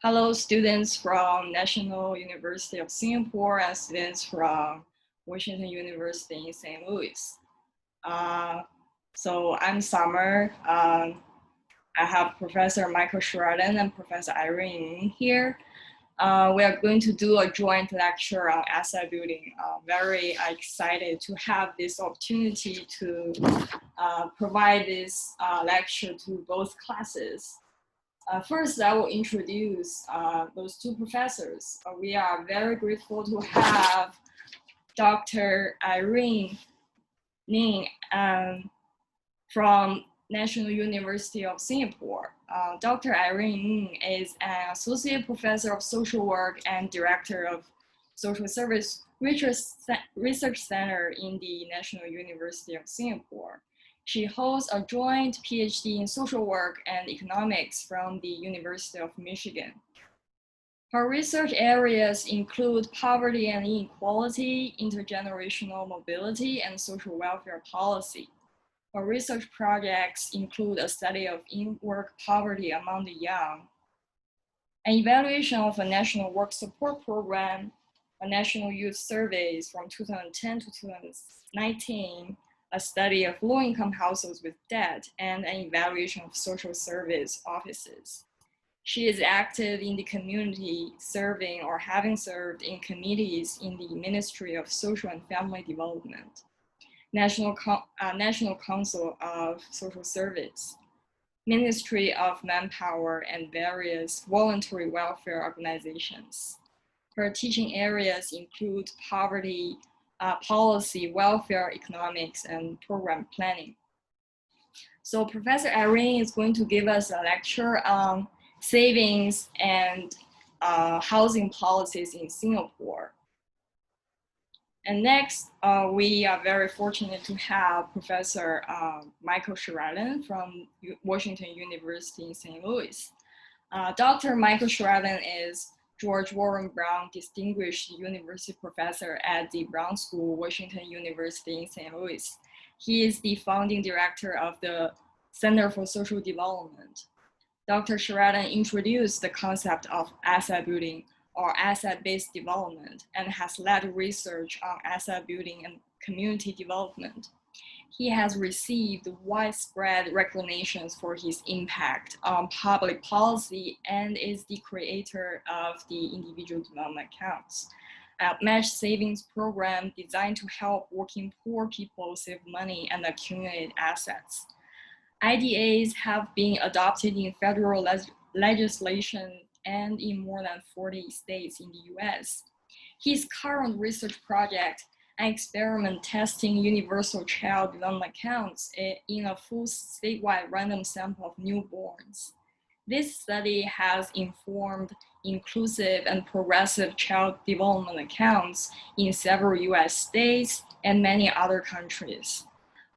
Hello, students from National University of Singapore and students from Washington University in St. Louis. So I'm Summer. I have Professor Michael Sherraden and Professor Irene here. We are going to do a joint lecture on asset building. Very excited to have this opportunity to provide this lecture to both classes. First, I will introduce those two professors. We are very grateful to have Dr. Irene Ning from National University of Singapore. Dr. Irene Ning is an associate professor of social work and director of social service research center in the National University of Singapore. She holds a joint PhD in social work and economics from the University of Michigan. Her research areas include poverty and inequality, intergenerational mobility, and social welfare policy. Her research projects include a study of in-work poverty among the young, an evaluation of a national work support program, a national youth surveys from 2010 to 2019, a study of low-income households with debt, and an evaluation of social service offices. She is active in the community, serving or having served in committees in the Ministry of Social and Family Development, National Council of Social Service, Ministry of Manpower, and various voluntary welfare organizations. Her teaching areas include poverty policy, welfare economics, and program planning. So Professor Irene is going to give us a lecture on savings and housing policies in Singapore. And next, we are very fortunate to have Professor Michael Sherraden from Washington University in St. Louis. Dr. Michael Sherraden is George Warren Brown Distinguished University Professor at the Brown School, Washington University in St. Louis. He is the founding director of the Center for Social Development. Dr. Sherraden introduced the concept of asset building or asset-based development and has led research on asset building and community development. He has received widespread recognitions for his impact on public policy and is the creator of the Individual Development Accounts, a match savings program designed to help working poor people save money and accumulate assets. IDAs have been adopted in federal legislation and in more than 40 states in the US. His current research project, an experiment testing universal child development accounts in a full statewide random sample of newborns. This study has informed inclusive and progressive child development accounts in several US states and many other countries.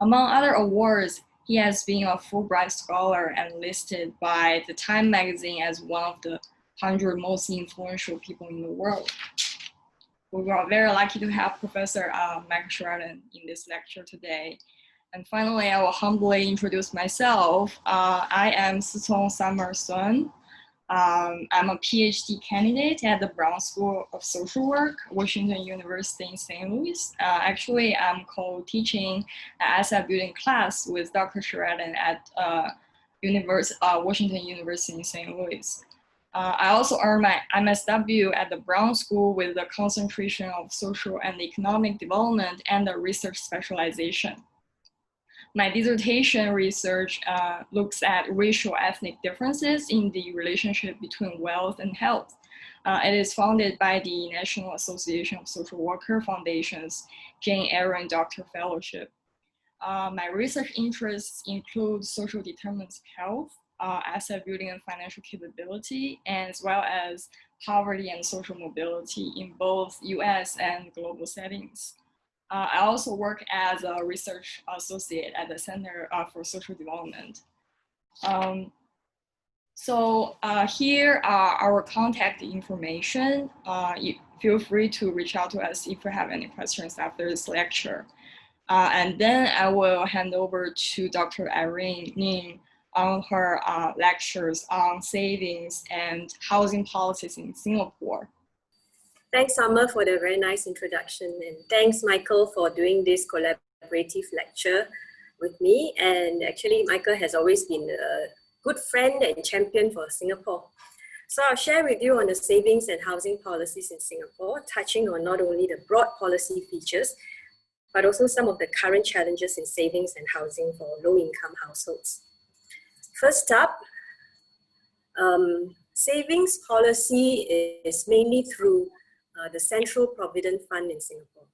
Among other awards, he has been a Fulbright scholar and listed by the Time magazine as one of the 100 most influential people in the world. We are very lucky to have Professor Michael Sherraden in this lecture today. And finally, I will humbly introduce myself. I am Sicong Summer Sun. I'm a PhD candidate at the Brown School of Social Work, Washington University in St. Louis. Actually, I'm co-teaching an asset building class with Dr. Sherraden at Washington University in St. Louis. I also earned my MSW at the Brown School with the concentration of social and economic development and a research specialization. My dissertation research looks at racial ethnic differences in the relationship between wealth and health. It is funded by the National Association of Social Worker Foundation's Jane Aaron Doctor Fellowship. My research interests include social determinants of health, asset building and financial capability, and as well as poverty and social mobility in both US and global settings. I also work as a research associate at the Center for Social Development. Here are our contact information. Feel free to reach out to us if you have any questions after this lecture. And then I will hand over to Dr. Irene Ning on her lectures on savings and housing policies in Singapore. Thanks, Summer, for the very nice introduction. And thanks, Michael, for doing this collaborative lecture with me. And actually, Michael has always been a good friend and champion for Singapore. So I'll share with you on the savings and housing policies in Singapore, touching on not only the broad policy features, but also some of the current challenges in savings and housing for low-income households. First up, savings policy is mainly through the Central Provident Fund in Singapore.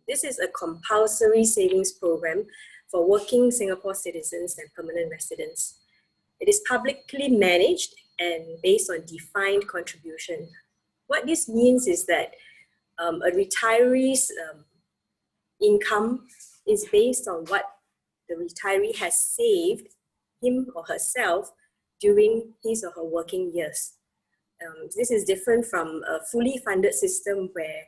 This is a compulsory savings program for working Singapore citizens and permanent residents. It is publicly managed and based on defined contribution. What this means is that a retiree's income is based on what the retiree has saved, him or herself, during his or her working years. This is different from a fully funded system where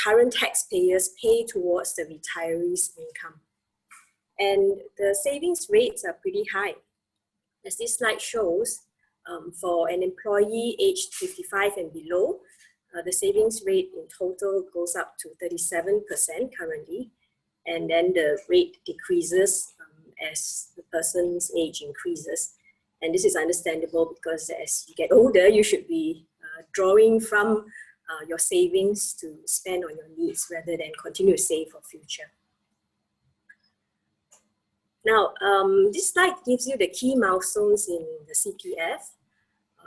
current taxpayers pay towards the retiree's income. And the savings rates are pretty high. As this slide shows, for an employee aged 55 and below, the savings rate in total goes up to 37% currently, and then the rate decreases as the person's age increases. And this is understandable because as you get older, you should be drawing from your savings to spend on your needs rather than continue to save for future. Now, this slide gives you the key milestones in the CPF.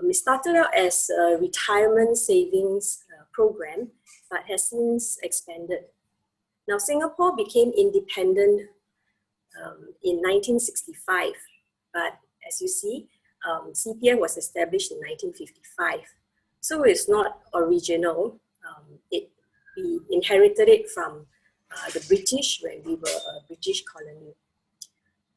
It started out as a retirement savings program, but has since expanded. Now, Singapore became independent in 1965, but as you see, CPF was established in 1955. So it's not original. We inherited it from the British when we were a British colony.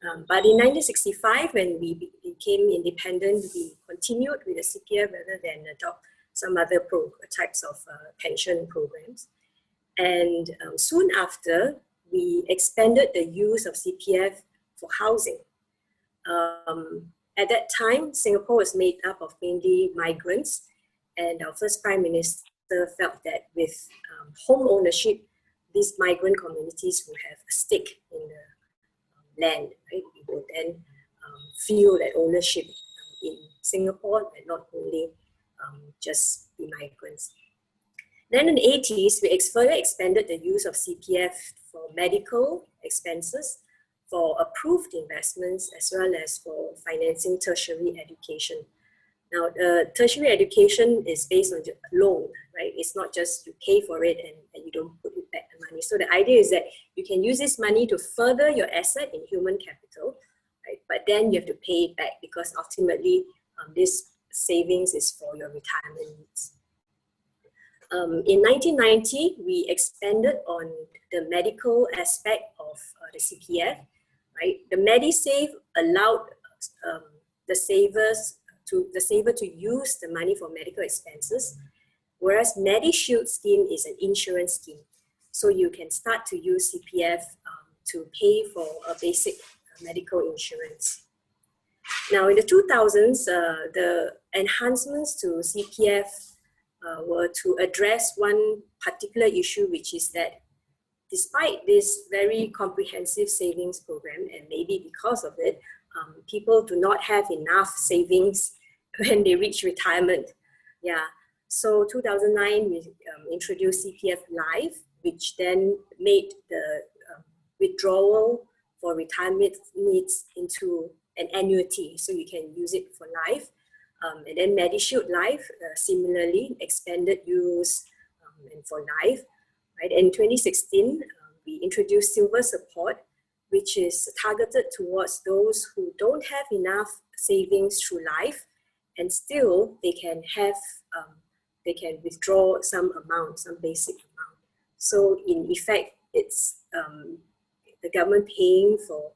But in 1965, when we became independent, we continued with the CPF rather than adopt some other types of pension programs. And soon after, we expanded the use of CPF for housing. At that time, Singapore was made up of mainly migrants, and our first Prime Minister felt that with home ownership, these migrant communities would have a stake in the land, right? We would then feel that ownership in Singapore and not only just the migrants. Then in the 80s, we further expanded the use of CPF for medical expenses, for approved investments, as well as for financing tertiary education. Now, tertiary education is based on the loan, right? It's not just you pay for it and you don't put it back the money. So the idea is that you can use this money to further your asset in human capital, right? But then you have to pay it back because ultimately this savings is for your retirement needs. In 1990, we expanded on the medical aspect of the CPF, right? The MediSave allowed the saver to use the money for medical expenses, whereas MediShield scheme is an insurance scheme. So you can start to use CPF to pay for a basic medical insurance. Now in the 2000s, the enhancements to CPF were to address one particular issue, which is that despite this very comprehensive savings program, and maybe because of it, people do not have enough savings when they reach retirement. Yeah, so 2009 we introduced CPF Life, which then made the withdrawal for retirement needs into an annuity, so you can use it for life. And then MediShield Life, similarly, expanded use and for life. Right? In 2016, we introduced Silver Support, which is targeted towards those who don't have enough savings through life, and still they can have, they can withdraw some amount, some basic amount. So in effect, it's the government paying for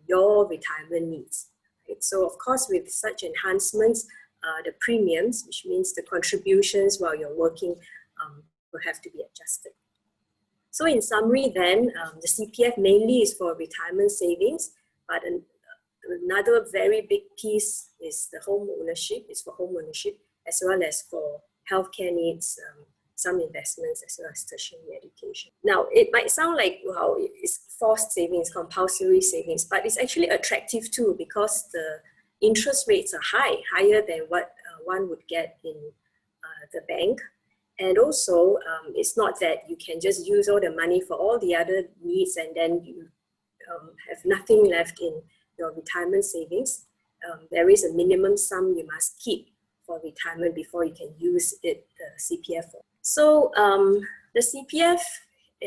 your retirement needs. Right? So of course, with such enhancements, the premiums, which means the contributions while you're working, will have to be adjusted. So in summary then, the CPF mainly is for retirement savings, but another very big piece is the home ownership, is for home ownership, as well as for healthcare needs, some investments, as well as tertiary education. Now, it might sound like, wow, it's forced savings, compulsory savings, but it's actually attractive too, because the interest rates are higher than what one would get in the bank. And also, it's not that you can just use all the money for all the other needs and then you have nothing left in your retirement savings. There is a minimum sum you must keep for retirement before you can use it, the CPF for. So the CPF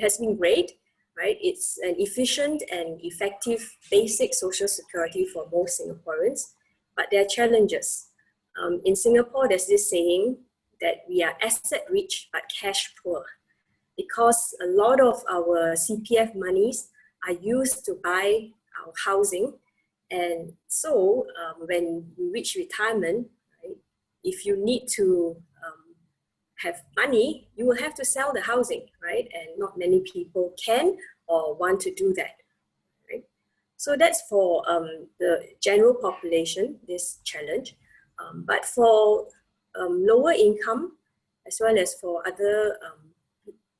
has been great, right? It's an efficient and effective basic social security for most Singaporeans, but there are challenges. In Singapore, there's this saying that we are asset rich but cash poor, because a lot of our CPF monies are used to buy our housing. And so when you reach retirement, right, if you need to have money, you will have to sell the housing, right? And not many people can or want to do that, right? So that's for the general population, this challenge. But for lower income, as well as for other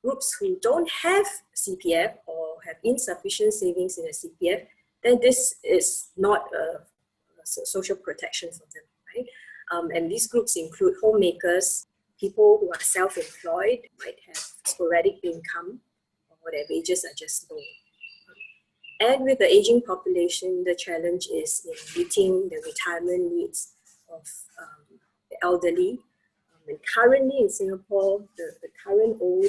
groups who don't have CPF or have insufficient savings in a CPF, then this is not a social protection for them, right? And these groups include homemakers, people who are self-employed, might have sporadic income, or their wages are just low. And with the aging population, the challenge is in meeting the retirement needs of the elderly. And currently in Singapore, the current old,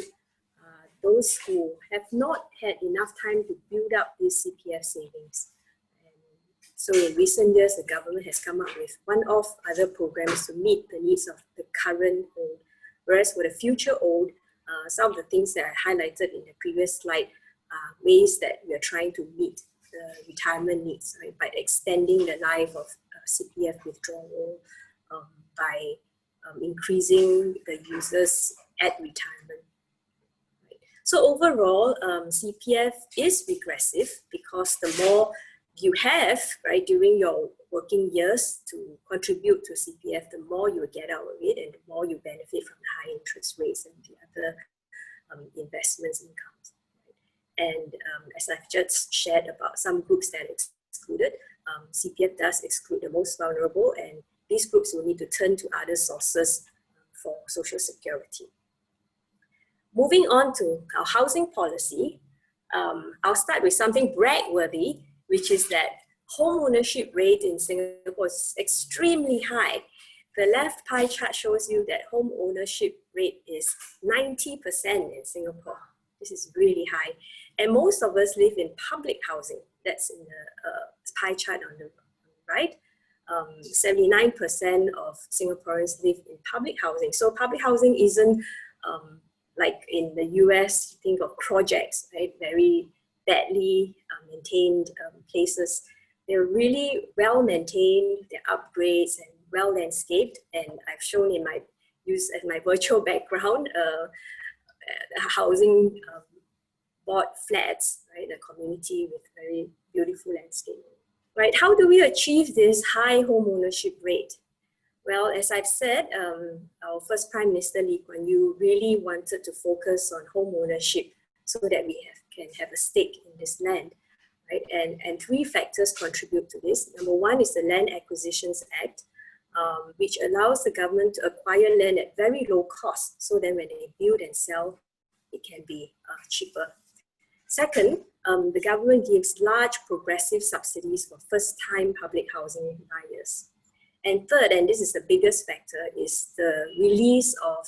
those who have not had enough time to build up these CPF savings. And so in recent years, the government has come up with one-off other programs to meet the needs of the current old. Whereas for the future old, some of the things that I highlighted in the previous slide are ways that we are trying to meet the retirement needs, right, by extending the life of CPF withdrawal, by increasing the users at retirement. Right. So overall, CPF is regressive because the more you have, right, during your working years to contribute to CPF, the more you will get out of it and the more you benefit from the high interest rates and the other investments incomes. Right? And as I've just shared about some groups that are excluded, CPF does exclude the most vulnerable, and these groups will need to turn to other sources for social security. Moving on to our housing policy, I'll start with something brag-worthy, which is that home ownership rate in Singapore is extremely high. The left pie chart shows you that home ownership rate is 90% in Singapore. This is really high. And most of us live in public housing. That's in the pie chart on the right. 79% of Singaporeans live in public housing. So public housing isn't like in the US, you think of projects, right? Very badly maintained places. They're really well maintained, they're upgrades and well landscaped. And I've shown in my use as my virtual background, housing board flats, right? A community with very beautiful landscape. Right, how do we achieve this high home ownership rate? Well, as I've said, our first Prime Minister Lee Kuan Yew really wanted to focus on home ownership so that we can have a stake in this land. Right? And three factors contribute to this. Number one is the Land Acquisitions Act, which allows the government to acquire land at very low cost, so then when they build and sell, it can be cheaper. Second, the government gives large progressive subsidies for first-time public housing buyers. And third, and this is the biggest factor, is the release of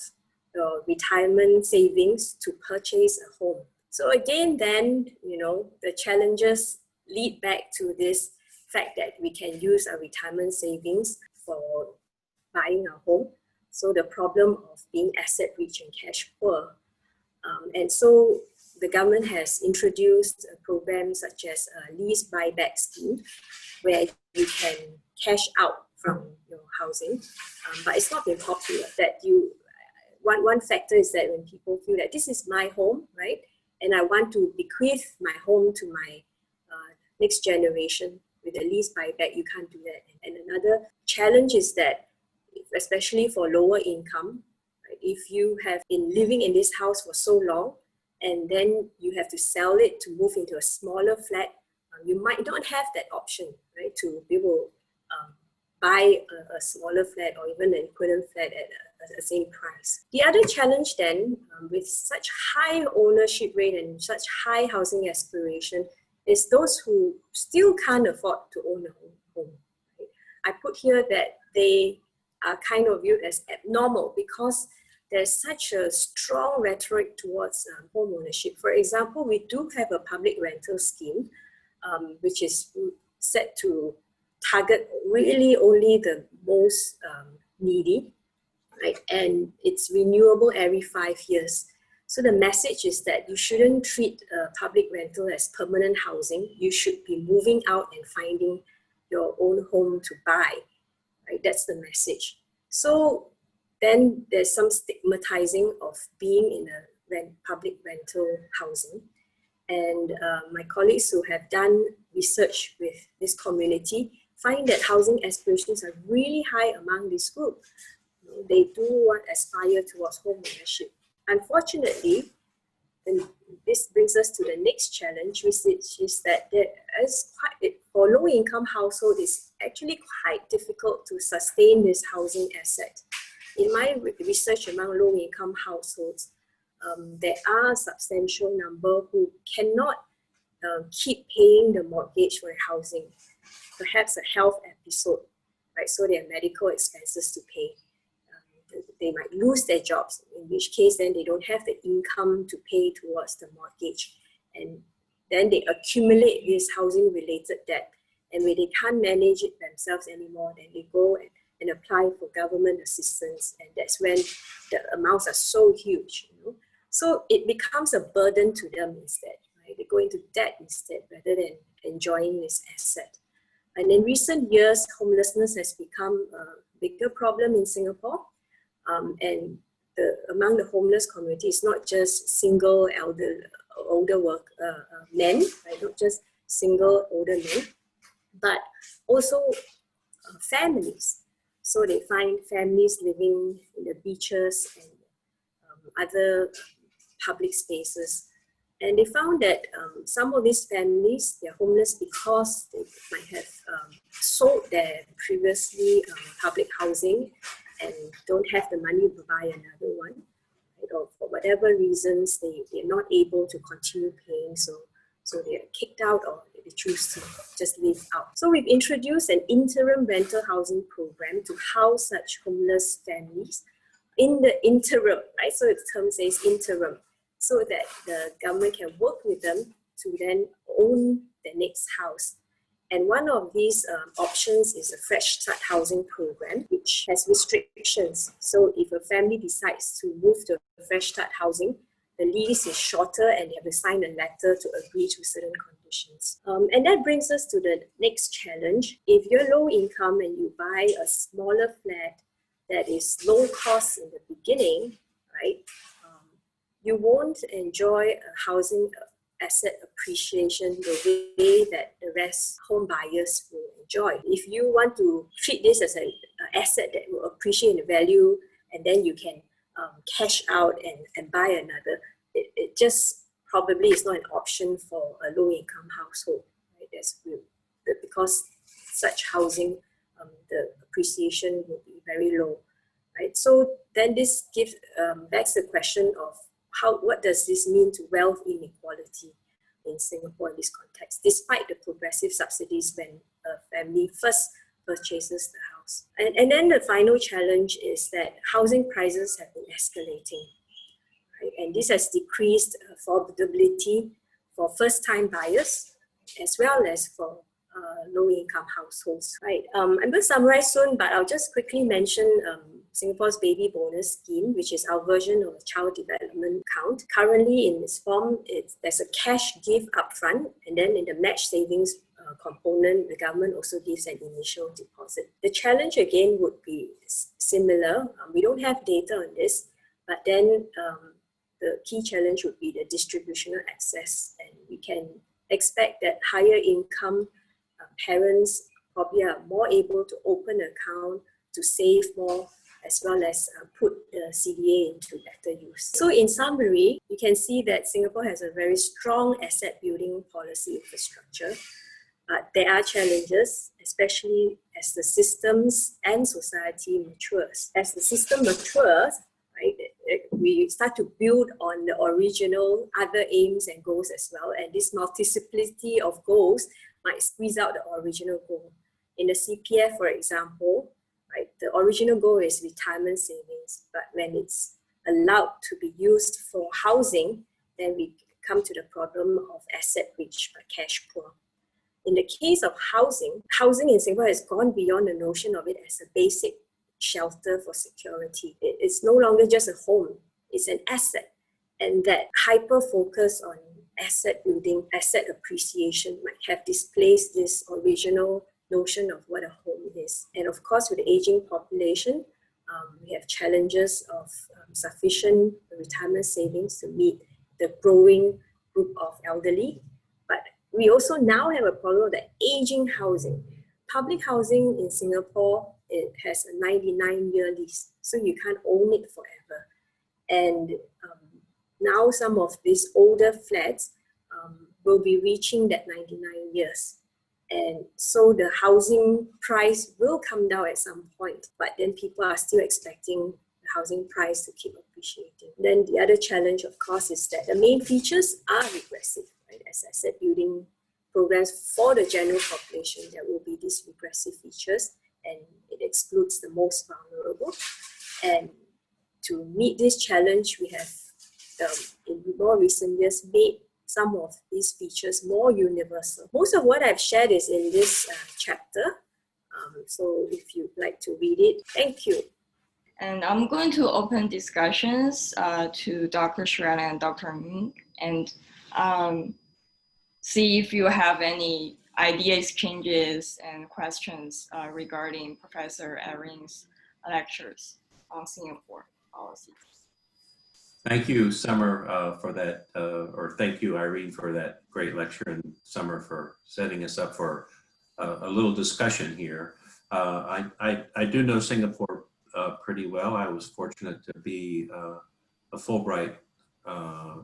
your retirement savings to purchase a home. So again, then, you know, the challenges lead back to this fact that we can use our retirement savings for buying a home. So the problem of being asset rich and cash poor. And so the government has introduced a program such as a lease buyback scheme, where you can cash out from your housing, but it's not been popular. That one factor is that when people feel that this is my home, right, and I want to bequeath my home to my next generation, with the lease buyback, you can't do that. And another challenge is that, especially for lower income, right, if you have been living in this house for so long and then you have to sell it to move into a smaller flat, you might not have that option, right, to be able to buy a smaller flat or even an equivalent flat at the same price. The other challenge then, with such high ownership rate and such high housing aspiration, is those who still can't afford to own a home. Right? I put here that they are kind of viewed as abnormal because there's such a strong rhetoric towards home ownership. For example, we do have a public rental scheme, which is set to target really only the most needy, right? And it's renewable every 5 years. So the message is that you shouldn't treat public rental as permanent housing. You should be moving out and finding your own home to buy, right? That's the message. So then there's some stigmatizing of being in a public rental housing. And my colleagues who have done research with this community find that housing aspirations are really high among this group. They do aspire towards home ownership. Unfortunately, and this brings us to the next challenge, which is that there is for low-income households, it's actually quite difficult to sustain this housing asset. In my research among low-income households, there are a substantial number who cannot keep paying the mortgage for housing, perhaps a health episode, right? So they have medical expenses to pay. They might lose their jobs, in which case then they don't have the income to pay towards the mortgage. And then they accumulate this housing related debt. And when they can't manage it themselves anymore, then they go and apply for government assistance. And that's when the amounts are so huge. So it becomes a burden to them instead. Right? They go into debt instead rather than enjoying this asset. And in recent years, homelessness has become a bigger problem in Singapore. And among the homeless community, it's not just single older men, right? Not just single older men, but also families. So they find families living in the beaches and other public spaces. And they found that some of these families, they're homeless because they might have sold their previously public housing and don't have the money to buy another one. Right? Or for whatever reasons, they're not able to continue paying, so they're kicked out or they choose to just live out. So we've introduced an interim rental housing program to house such homeless families in the interim, right? So the term says interim, so that the government can work with them to then own the next house. And one of these options is a Fresh Start housing program, which has restrictions. So if a family decides to move to Fresh Start housing, the lease is shorter and they have to sign a letter to agree to certain conditions. And that brings us to the next challenge. If you're low income and you buy a smaller flat that is low cost in the beginning, right, you won't enjoy a housing asset appreciation the way that the rest home buyers will enjoy. If you want to treat this as an asset that will appreciate in value and then you can cash out and buy another, it just probably is not an option for a low-income household. Right? Because such housing, the appreciation will be very low. Right? So then this gives begs the question of what does this mean to wealth inequality in Singapore in this context, despite the progressive subsidies when a family first purchases the house. And then the final challenge is that housing prices have been escalating. Right? And this has decreased affordability for first-time buyers as well as for low-income households. Right? I'm going to summarize soon, but I'll just quickly mention Singapore's baby bonus scheme, which is our version of a child development account. Currently in this form, there's a cash gift upfront, and then in the match savings component, the government also gives an initial deposit. The challenge again would be similar. We don't have data on this, but then the key challenge would be the distributional access, and we can expect that higher income parents probably are more able to open an account, to save more, as well as put the CDA into better use. So in summary, you can see that Singapore has a very strong asset building policy infrastructure. But there are challenges, especially as the systems and society matures. As the system matures, right, we start to build on the original other aims and goals as well. And this multiplicity of goals might squeeze out the original goal. In the CPF, for example, right, the original goal is retirement savings, but when it's allowed to be used for housing, then we come to the problem of asset rich but cash poor. In the case of housing in Singapore has gone beyond the notion of it as a basic shelter for security. It's no longer just a home, it's an asset. And that hyper focus on asset building, asset appreciation might have displaced this original notion of what a home is. And of course, with the aging population, we have challenges of sufficient retirement savings to meet the growing group of elderly. But we also now have a problem of the aging housing. Public housing in Singapore, it has a 99-year lease, so you can't own it forever. And now some of these older flats will be reaching that 99 years. And so the housing price will come down at some point, but then people are still expecting the housing price to keep appreciating. Then the other challenge, of course, is that the main features are regressive, right? As I said, building programs for the general population, there will be these regressive features, and it excludes the most vulnerable. And to meet this challenge, we have, in more recent years, made some of these features more universal. Most of what I've shared is in this chapter. So if you'd like to read it, thank you. And I'm going to open discussions to Dr. Sherraden and Dr. Ng, and see if you have any idea exchanges and questions regarding Professor Irene lectures on Singapore policy. Thank you, Summer, for that, or thank you, Irene, for that great lecture, and Summer for setting us up for a little discussion here. I do know Singapore pretty well. I was fortunate to be a Fulbright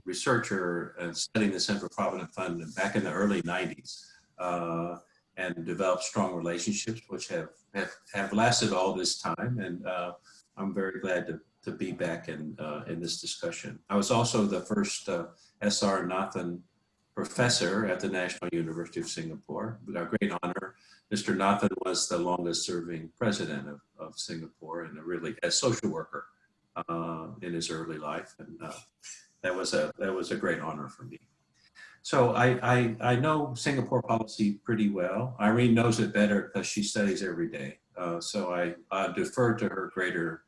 researcher and studying the Central Provident Fund back in the early 90s, and developed strong relationships which have lasted all this time, and I'm very glad to be back in this discussion. I was also the first S.R. Nathan professor at the National University of Singapore. With our great honor, Mr. Nathan was the longest serving president of Singapore, and really a social worker in his early life, and that was a great honor for me. So I know Singapore policy pretty well. Irene knows it better because she studies every day. So I defer to her greater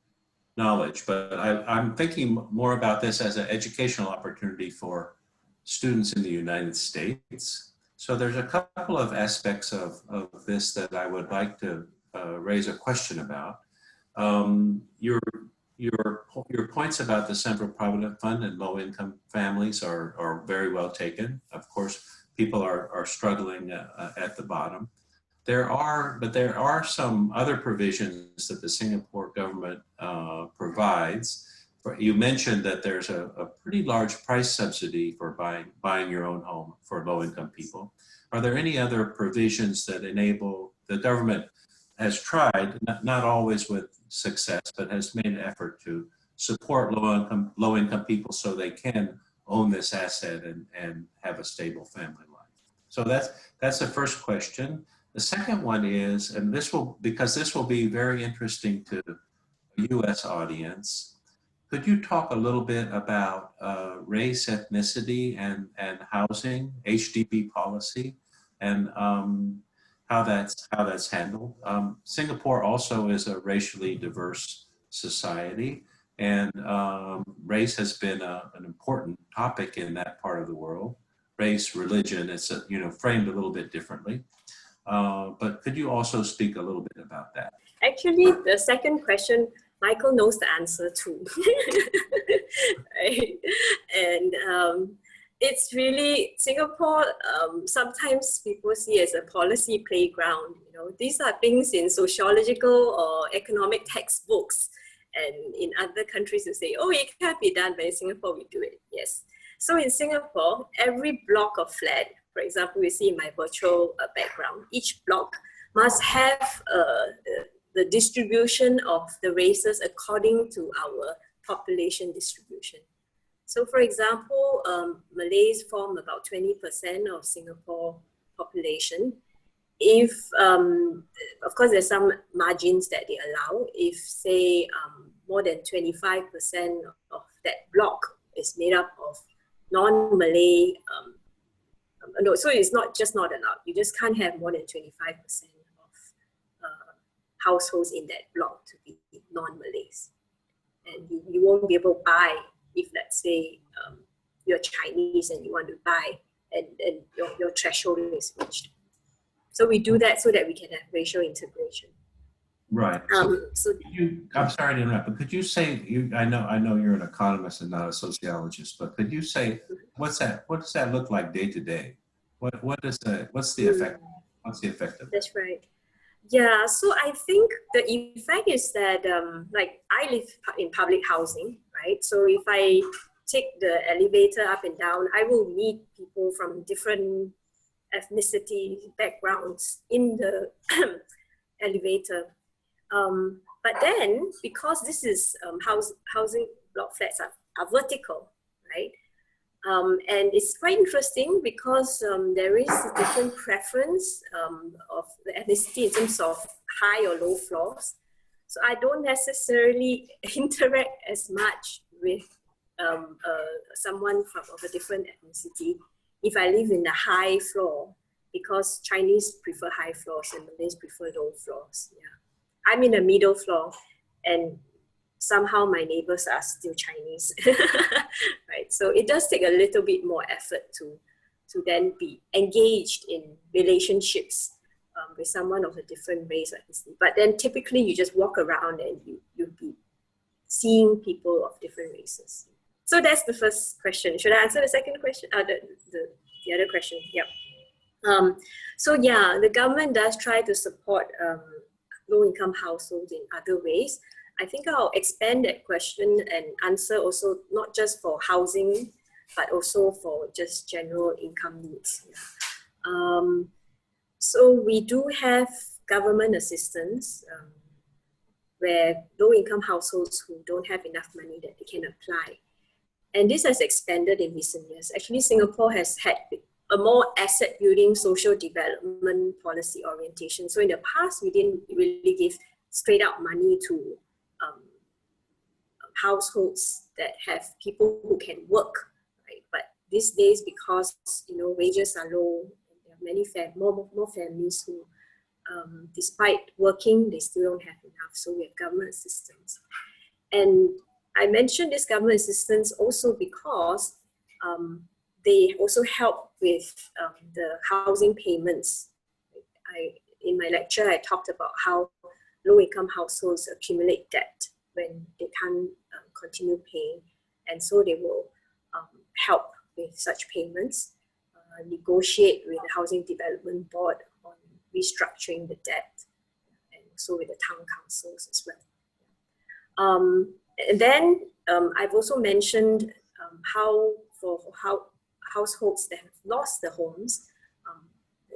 knowledge, but I'm thinking more about this as an educational opportunity for students in the United States. So there's a couple of aspects of this that I would like to raise a question about. Your points about the Central Provident Fund and low-income families are very well taken. Of course, people are struggling at the bottom. There are some other provisions that the Singapore government provides. You mentioned that there's a pretty large price subsidy for buying your own home for low-income people. Are there any other provisions that enable, the government has tried, not always with success, but has made an effort to support low-income people so they can own this asset and have a stable family life? So that's the first question. The second one is, and because this will be very interesting to the US audience, could you talk a little bit about race, ethnicity, and housing, HDB policy, and how that's handled? Singapore also is a racially diverse society, and race has been an important topic in that part of the world. Race, religion, it's framed a little bit differently. But could you also speak a little bit about that? Actually, the second question, Michael knows the answer too. Right? And it's really Singapore. Sometimes people see as a policy playground. You know, these are things in sociological or economic textbooks, and in other countries you say, "Oh, it can't be done," but in Singapore we do it. Yes. So in Singapore, every block of flat, for example, you see in my virtual background, each block must have the distribution of the races according to our population distribution. So for example, Malays form about 20% of Singapore population. If, of course, there's some margins that they allow. If say more than 25% of that block is made up of non-Malay, no, so it's not just not allowed. You just can't have more than 25% of households in that block to be non-Malays. And you won't be able to buy if, let's say, you're Chinese and you want to buy and your threshold is reached. So we do that so that we can have racial integration. Right. I'm sorry to interrupt, but could you say, I know you're an economist and not a sociologist, but could you say, what does that look like day to day? What's the effect? What's the effect of that? That's right. Yeah, so I think the effect is that, like, I live in public housing, right? So if I take the elevator up and down, I will meet people from different ethnicity backgrounds in the elevator. But then, because this is housing block flats are vertical, right? And it's quite interesting because there is a different preference of the ethnicity in terms of high or low floors. So I don't necessarily interact as much with someone of a different ethnicity if I live in the high floor, because Chinese prefer high floors and Malays prefer low floors. Yeah. I'm in the middle floor, and somehow my neighbors are still Chinese, right? So it does take a little bit more effort to then be engaged in relationships with someone of a different race or ethnicity. But then typically you just walk around and you'll be seeing people of different races. So that's the first question. Should I answer the second question? The other question, yep. So yeah, the government does try to support low-income households in other ways. I think I'll expand that question and answer also not just for housing, but also for just general income needs. So we do have government assistance where low-income households who don't have enough money that they can apply. And this has expanded in recent years. Actually, Singapore has had a more asset building social development policy orientation. So in the past, we didn't really give straight out money to households that have people who can work, right? But these days, because wages are low, there are many more families who, despite working, they still don't have enough. So we have government assistance. And I mentioned this government assistance also because they also help with the housing payments. In my lecture, I talked about how low-income households accumulate debt when they can't continue paying, and so they will help with such payments, negotiate with the Housing Development Board on restructuring the debt, and also with the town councils as well. And then I've also mentioned how households that have lost their homes,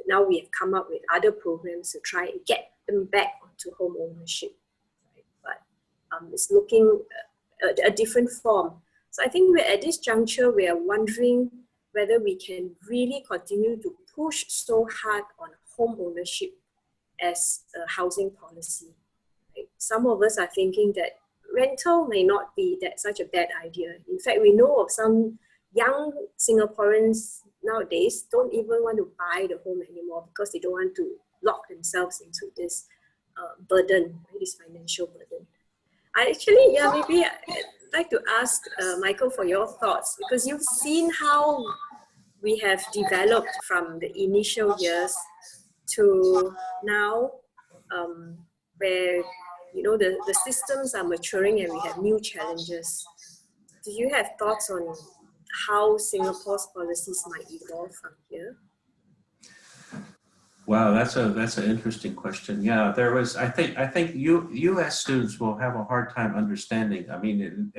now we have come up with other programs to try and get them back onto home ownership. Right? But it's looking at a different form. So I think we're at this juncture, we are wondering whether we can really continue to push so hard on home ownership as a housing policy. Right? Some of us are thinking that rental may not be such a bad idea. In fact, we know of some young Singaporeans nowadays don't even want to buy the home anymore because they don't want to lock themselves into this burden, this financial burden. Maybe I'd like to ask Michael for your thoughts, because you've seen how we have developed from the initial years to now, where the systems are maturing and we have new challenges. Do you have thoughts on how Singapore's policies might evolve from here? Wow, that's an interesting question. Yeah, there was. I think U.S. students will have a hard time understanding. I mean,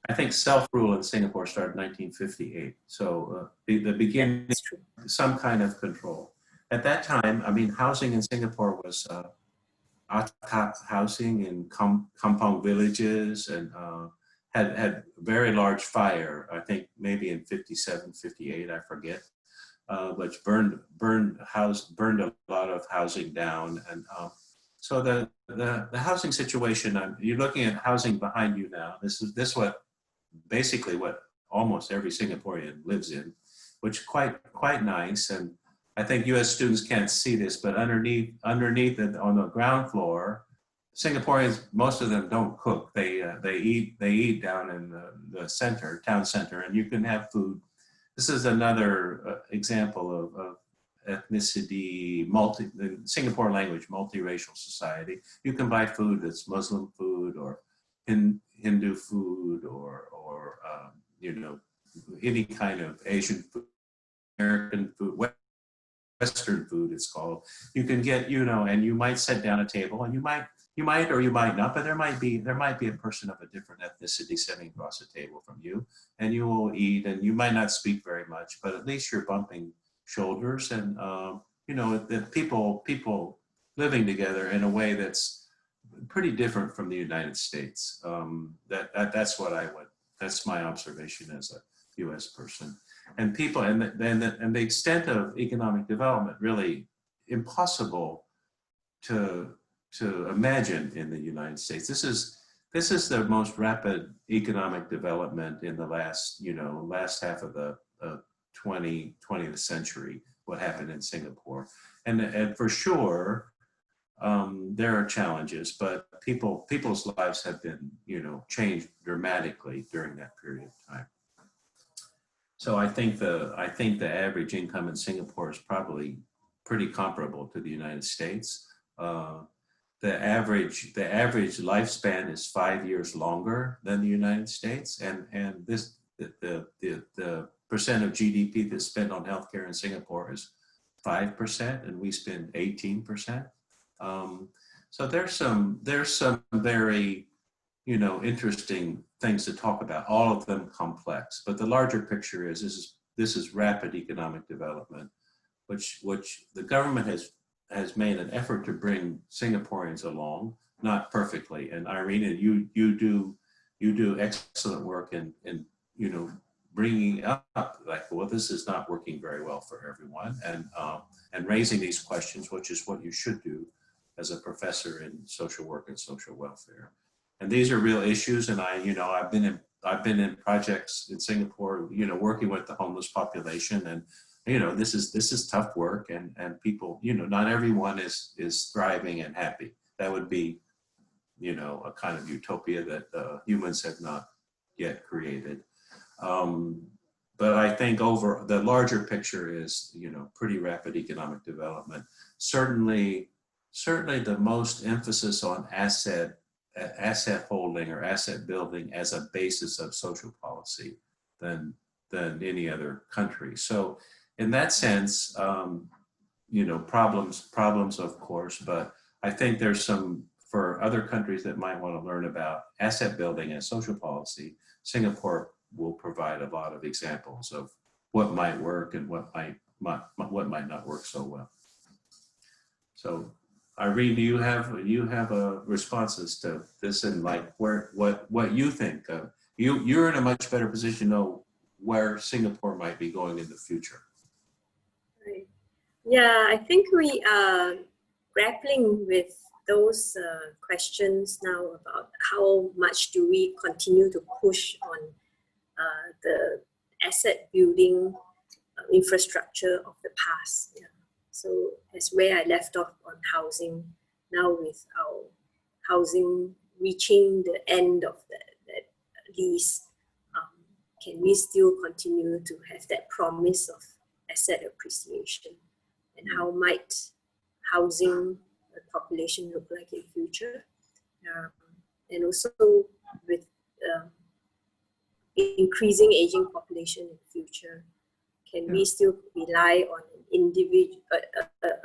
I think self-rule in Singapore started in 1958. So the beginning, That's true. some kind of control. At that time, I mean, housing in Singapore was atap housing in kampong villages, and had very large fire. I think maybe in 57, 58, I forget. Which burned a lot of housing down, and so the housing situation. You're looking at housing behind you now. This what basically what almost every Singaporean lives in, which quite nice. And I think U.S. students can't see this, but underneath it on the ground floor, Singaporeans, most of them don't cook. They eat down in the center, town center, and you can have food. This is another example of ethnicity, the Singapore language, multiracial society. You can buy food that's Muslim food or Hindu food or any kind of Asian food, American food, Western food it's called. You can get, and you might sit down at a table, and you might or you might not, but there might be a person of a different ethnicity sitting across the table from you, and you will eat, and you might not speak very much, but at least you're bumping shoulders, and that people living together in a way that's pretty different from the United States. That's my observation as a U.S. person. And people, and the extent of economic development really impossible to imagine in the United States. This is the most rapid economic development in the last half of the 20th century. What happened in Singapore, and for sure, there are challenges, but people's lives have been changed dramatically during that period of time. So I think the average income in Singapore is probably pretty comparable to the United States. The average lifespan is 5 years longer than the United States, and the percent of GDP that's spent on healthcare in Singapore is 5%, and we spend 18%. So there's some very interesting things to talk about. All of them complex, but the larger picture is this is rapid economic development, which the government has made an effort to bring Singaporeans along, not perfectly. And Irene, you do excellent work in bringing up like, well, this is not working very well for everyone, and raising these questions, which is what you should do as a professor in social work and social welfare. And these are real issues. And I've been in projects in Singapore, working with the homeless population, and this is tough work, and people, not everyone is thriving and happy. That would be, a kind of utopia that humans have not yet created. But I think over the larger picture is, pretty rapid economic development. Certainly the most emphasis on asset holding or asset building as a basis of social policy than any other country. So in that sense, problems of course, but I think there's some, for other countries that might want to learn about asset building and social policy, Singapore will provide a lot of examples of what might work and what might not work so well. So Irene, do you have responses to this, and like what you think? You're in a much better position to know where Singapore might be going in the future. Right. Yeah, I think we are grappling with those questions now about how much do we continue to push on the asset building infrastructure of the past. Yeah. So that's where I left off on housing. Now with our housing reaching the end of that lease, can we still continue to have that promise of asset appreciation? And how might housing population look like in future? And also with increasing aging population in the future? Can we still rely on an individual,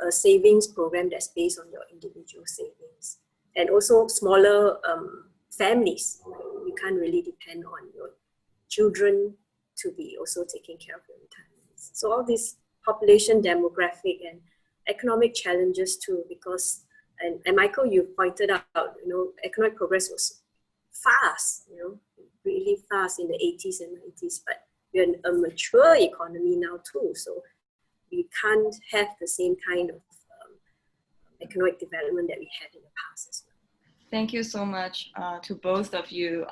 a savings program that's based on your individual savings? And also smaller families, you can't really depend on your children to be also taking care of your retirements. So all these population, demographic, and economic challenges too, because, and Michael, you pointed out, economic progress was fast, really fast in the 80s and 90s, but we're in a mature economy now too, so we can't have the same kind of economic development that we had in the past as well. Thank you so much to both of you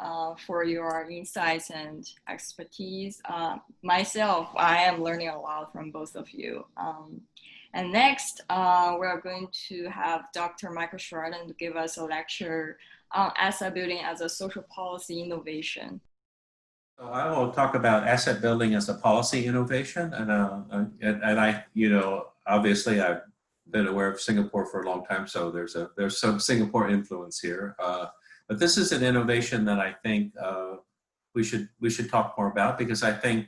for your insights and expertise. Myself, I am learning a lot from both of you. And next, we're going to have Dr. Michael Sherraden to give us a lecture on asset building as a social policy innovation. So I will talk about asset building as a policy innovation, and I, obviously I've been aware of Singapore for a long time, so there's some Singapore influence here. But this is an innovation that I think we should talk more about, because I think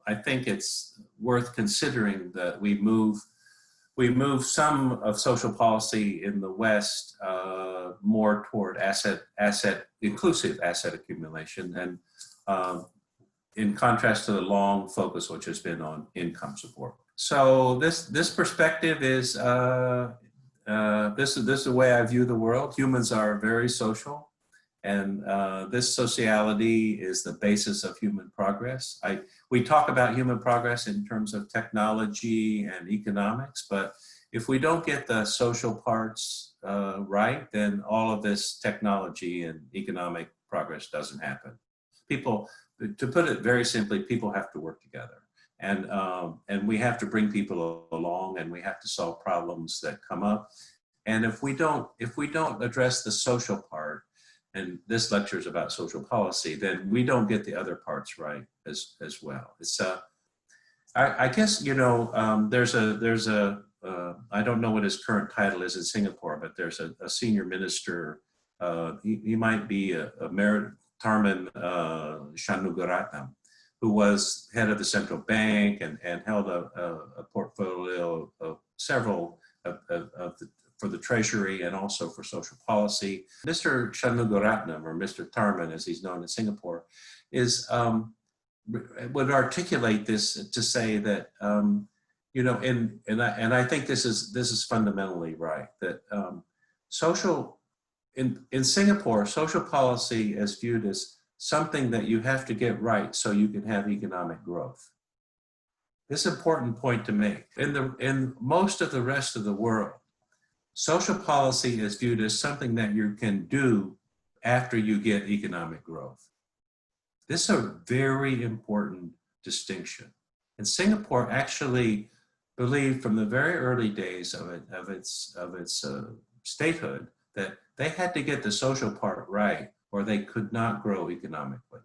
it's worth considering that we move some of social policy in the West more toward inclusive asset accumulation, and in contrast to the long focus which has been on income support. So this perspective is this is the way I view the world. Humans are very social, and this sociality is the basis of human progress. We talk about human progress in terms of technology and economics, but if we don't get the social parts right, then all of this technology and economic progress doesn't happen. To put it very simply, people have to work together, and we have to bring people along, and we have to solve problems that come up. And if we don't address the social part, and this lecture is about social policy, then we don't get the other parts right as well. It's I guess there's a I don't know what his current title is in Singapore, but there's a senior minister. He might be a Tarman Shanmugaratnam, who was head of the central bank and held a portfolio of several for the Treasury and also for social policy. Mr. Shanmugaratnam, or Mr. Tarman as he's known in Singapore, would articulate this to say that and I think this is fundamentally right, that in Singapore, social policy is viewed as something that you have to get right so you can have economic growth. This is an important point to make. In most of the rest of the world, social policy is viewed as something that you can do after you get economic growth. This is a very important distinction. And Singapore actually believed from the very early days of its statehood that they had to get the social part right or they could not grow economically.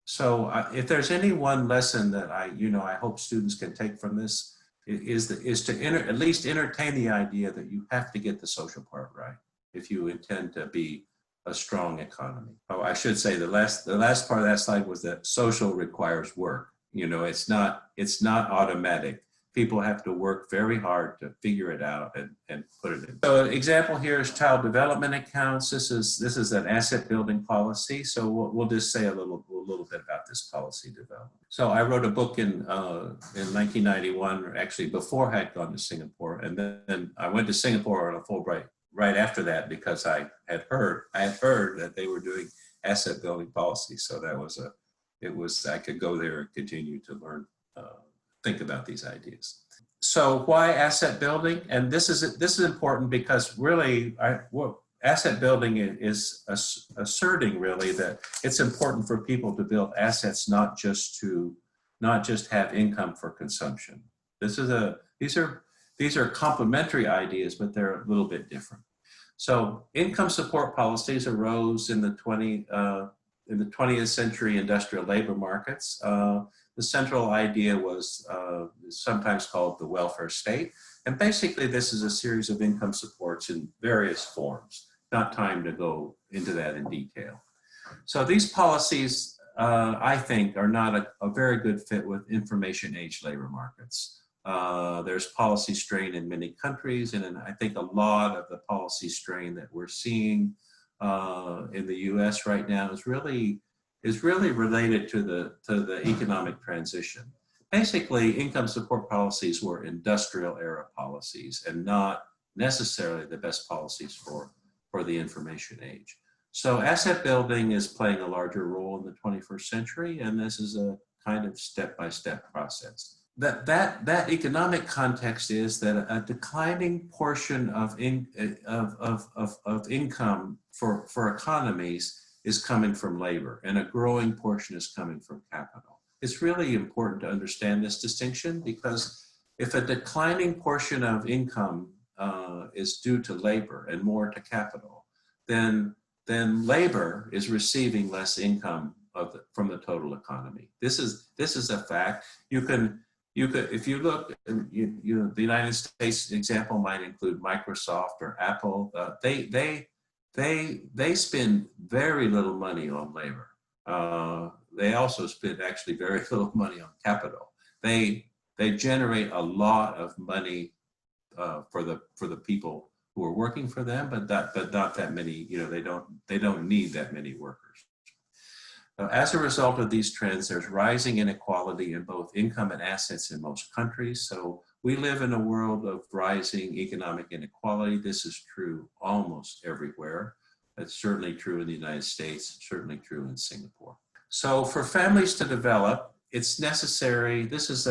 So if there's any one lesson that I hope students can take from this, is to at least entertain the idea that you have to get the social part right if you intend to be a strong economy. Oh, I should say the last part of that slide was that social requires work. It's not automatic. People have to work very hard to figure it out and put it in. So an example here is child development accounts. This is an asset building policy. So we'll just say a little bit about this policy development. So I wrote a book in 1991, or actually before I had gone to Singapore, and then I went to Singapore on a Fulbright right after that because I had heard that they were doing asset building policy. So I could go there and continue to learn. Think about these ideas. So why asset building? And this is important because really asset building is asserting really that it's important for people to build assets, not just have income for consumption. These are complementary ideas, but they're a little bit different. So income support policies arose in the 20th century industrial labor markets. The central idea was sometimes called the welfare state. And basically this is a series of income supports in various forms. Not time to go into that in detail. So these policies I think, are not a very good fit with information age labor markets. There's policy strain in many countries, and I think a lot of the policy strain that we're seeing in the U.S. right now is really related to the economic transition. Basically, income support policies were industrial era policies and not necessarily the best policies for the information age. So asset building is playing a larger role in the 21st century, and this is a kind of step-by-step process. That economic context is that a declining portion of income for economies is coming from labor, and a growing portion is coming from capital. It's really important to understand this distinction, because if a declining portion of income is due to labor and more to capital, then labor is receiving less income from the total economy. This is a fact. You could, if you look, the United States example might include Microsoft or Apple. They spend very little money on labor. They also spend actually very little money on capital. They generate a lot of money for the people who are working for them, but not that many. They don't need that many workers. As a result of these trends, there's rising inequality in both income and assets in most countries. So we live in a world of rising economic inequality. This is true almost everywhere. It's certainly true in the United States, certainly true in Singapore. So for families to develop, it's necessary. This is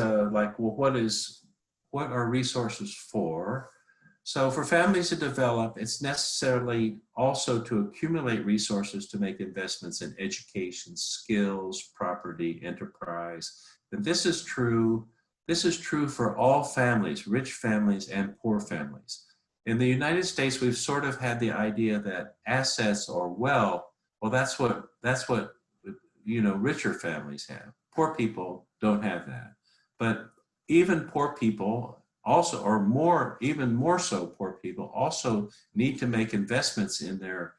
what are resources for? So for families to develop, it's necessarily also to accumulate resources to make investments in education, skills, property, enterprise. And this is true for all families, rich families and poor families. In the United States, we've sort of had the idea that assets or wealth, well, that's what richer families have. Poor people don't have that. But even poor people also, or even more so, poor people also need to make investments in their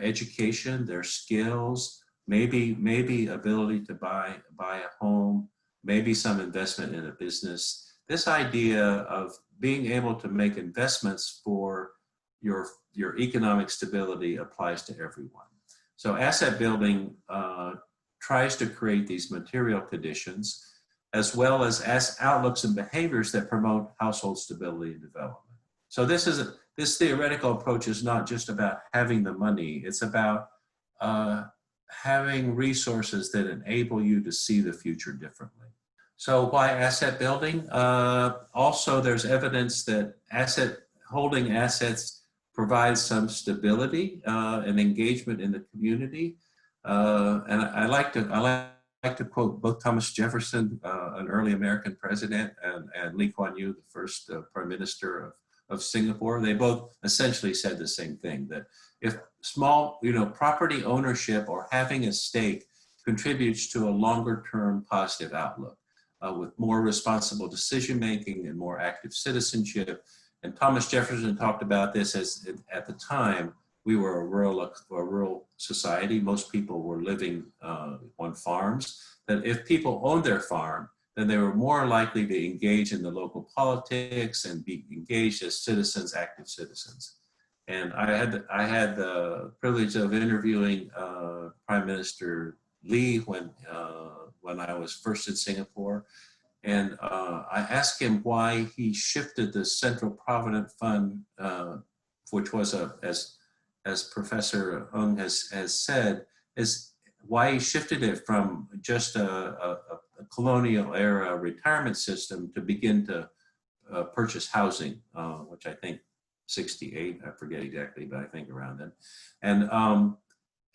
education, their skills, maybe ability to buy a home, maybe some investment in a business. This idea of being able to make investments for your economic stability applies to everyone. So asset building tries to create these material conditions, as well as outlooks and behaviors that promote household stability and development. So this theoretical approach is not just about having the money, it's about having resources that enable you to see the future differently. So why asset building? Also, there's evidence that holding assets provides some stability and engagement in the community. And I like to quote both Thomas Jefferson, an early American president, and Lee Kuan Yew, the first prime minister of Singapore. They both essentially said the same thing, that if small, property ownership or having a stake contributes to a longer term positive outlook with more responsible decision-making and more active citizenship. And Thomas Jefferson talked about this as, at the time, we were a rural society. Most people were living on farms. That if people owned their farm, then they were more likely to engage in the local politics and be engaged as citizens, active citizens. And I had the privilege of interviewing Prime Minister Lee when I was first in Singapore. And I asked him why he shifted the Central Provident Fund, which was as Professor Ung has said, is why he shifted it from just a colonial era retirement system to begin to purchase housing, which I think 68, I forget exactly, but I think around then.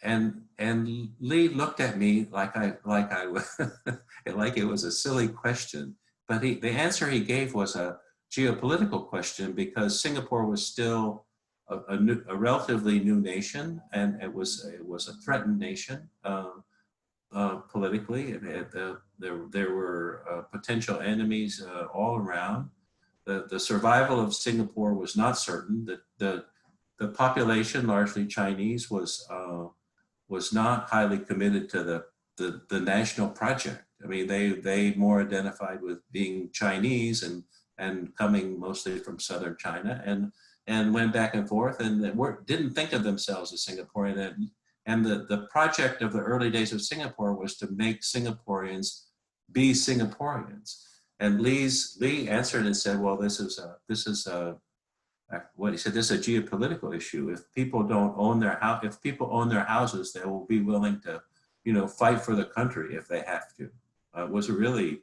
And Lee looked at me like it was a silly question, but the answer he gave was a geopolitical question, because Singapore was still a relatively new nation, and it was a threatened nation politically. There were potential enemies all around. The survival of Singapore was not certain. The population, largely Chinese, was not highly committed to the national project. I mean, they more identified with being Chinese and coming mostly from southern China, and went back and forth, and didn't think of themselves as Singaporean. And the project of the early days of Singapore was to make Singaporeans be Singaporeans. And Lee answered and said, well, this is what he said, this is a geopolitical issue. If people don't own their house, if people own their houses, they will be willing to, fight for the country if they have to. It was really,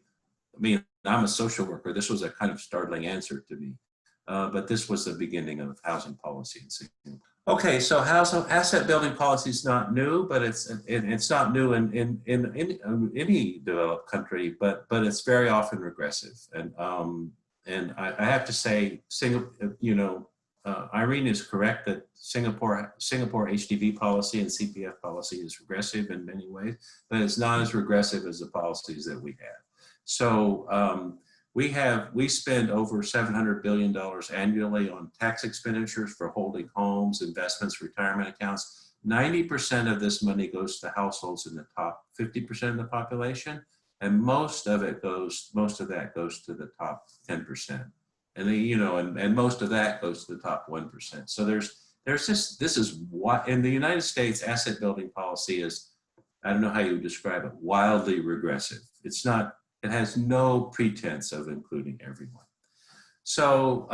I mean, I'm a social worker. This was a kind of startling answer to me. But this was the beginning of housing policy in Singapore. Okay, so asset building policy is not new, but it's not new in any developed country, but it's very often regressive. And I have to say, Irene is correct that Singapore HDB policy and CPF policy is regressive in many ways, but it's not as regressive as the policies that we have. So we spend over $700 billion annually on tax expenditures for holding homes, investments, retirement accounts. 90% of this money goes to households in the top 50% of the population, and most of that goes to the top 10%. And and most of that goes to the top 1%. So this is what in the United States, asset building policy is, I don't know how you would describe it, wildly regressive. It has no pretense of including everyone. So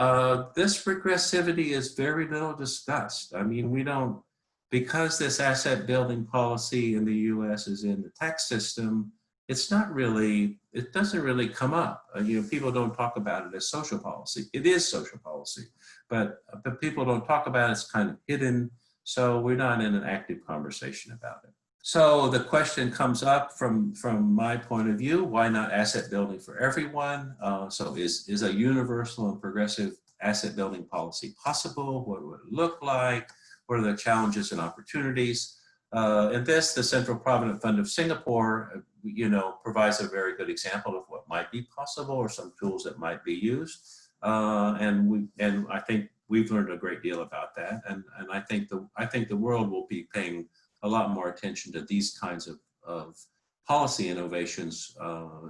this regressivity is very little discussed. I mean, because this asset building policy in the US is in the tax system, it doesn't really come up. People don't talk about it as social policy. It is social policy, but people don't talk about it. It's kind of hidden. So we're not in an active conversation about it. So the question comes up from my point of view, why not asset building for everyone? So is a universal and progressive asset building policy possible? What would it look like? What are the challenges and opportunities? And the Central Provident Fund of Singapore, provides a very good example of what might be possible or some tools that might be used. And I think we've learned a great deal about that. And I think the world will be paying a lot more attention to these kinds of policy innovations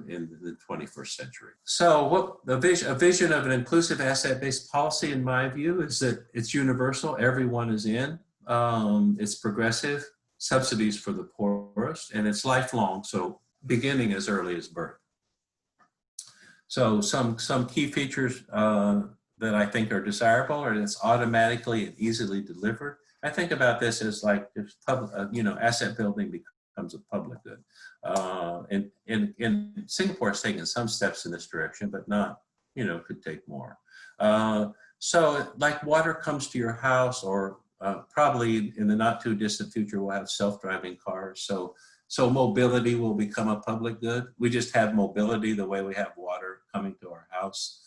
in the 21st century. So a vision of an inclusive asset-based policy, in my view, is that it's universal, everyone is in, it's progressive, subsidies for the poorest, and it's lifelong, so beginning as early as birth. So some key features that I think are desirable are that it's automatically and easily delivered. I think about this as like if asset building becomes a public good. And Singapore has taken some steps in this direction, but not, could take more. So like water comes to your house, or probably in the not too distant future, we'll have self-driving cars. So mobility will become a public good. We just have mobility the way we have water coming to our house.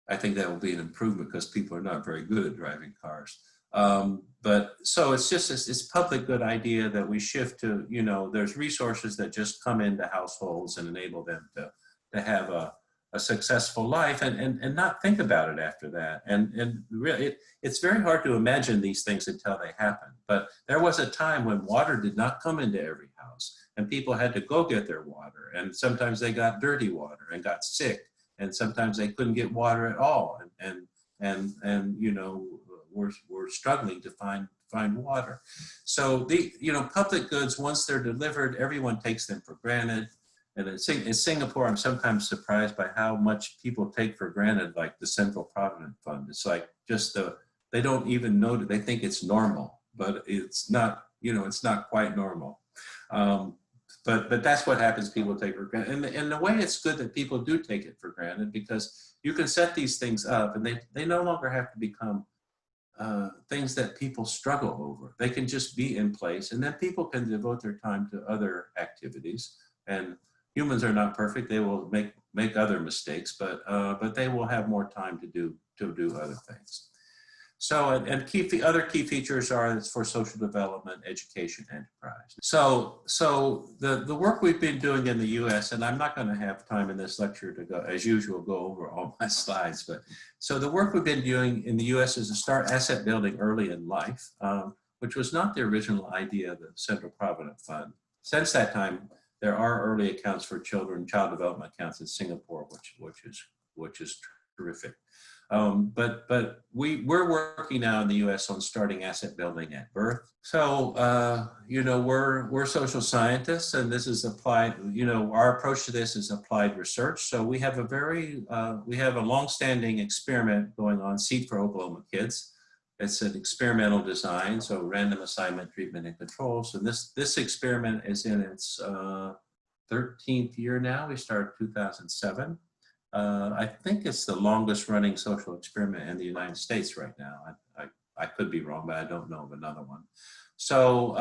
I think that will be an improvement because people are not very good at driving cars. But so it's just this public good idea that we shift to, there's resources that just come into households and enable them to have a successful life and not think about it after that. And really, it's very hard to imagine these things until they happen. But there was a time when water did not come into every house and people had to go get their water. And sometimes they got dirty water and got sick. And sometimes they couldn't get water at all. And we're struggling to find water. So public goods, once they're delivered, everyone takes them for granted. And in Singapore, I'm sometimes surprised by how much people take for granted, like the Central Provident Fund. It's like they don't even know that they think it's normal, but it's not, it's not quite normal. But that's what happens, people take for granted. And in a way, it's good that people do take it for granted because you can set these things up and they no longer have to become things that people struggle over. They can just be in place, and then people can devote their time to other activities. And humans are not perfect; they will make other mistakes, but they will have more time to do other things. So, and other key features are for social development, education, enterprise. So the work we've been doing in the U.S., and I'm not going to have time in this lecture to go, as usual, go over all my slides, but so the work we've been doing in the U.S. is to start asset building early in life, which was not the original idea of the Central Provident Fund. since that time, there are early accounts for children, child development accounts in Singapore, which is terrific. But we're working now in the U.S. on starting asset building at birth. So you know, we're social scientists, and this is applied. You know, our approach to this is applied research. So we have a long-standing experiment going on, Seed for Oklahoma Kids. It's an experimental design, so random assignment, treatment, and controls. And this experiment is in its 13th year now. We started 2007. I think it's the longest running social experiment in the United States right now. I could be wrong, but I don't know of another one. So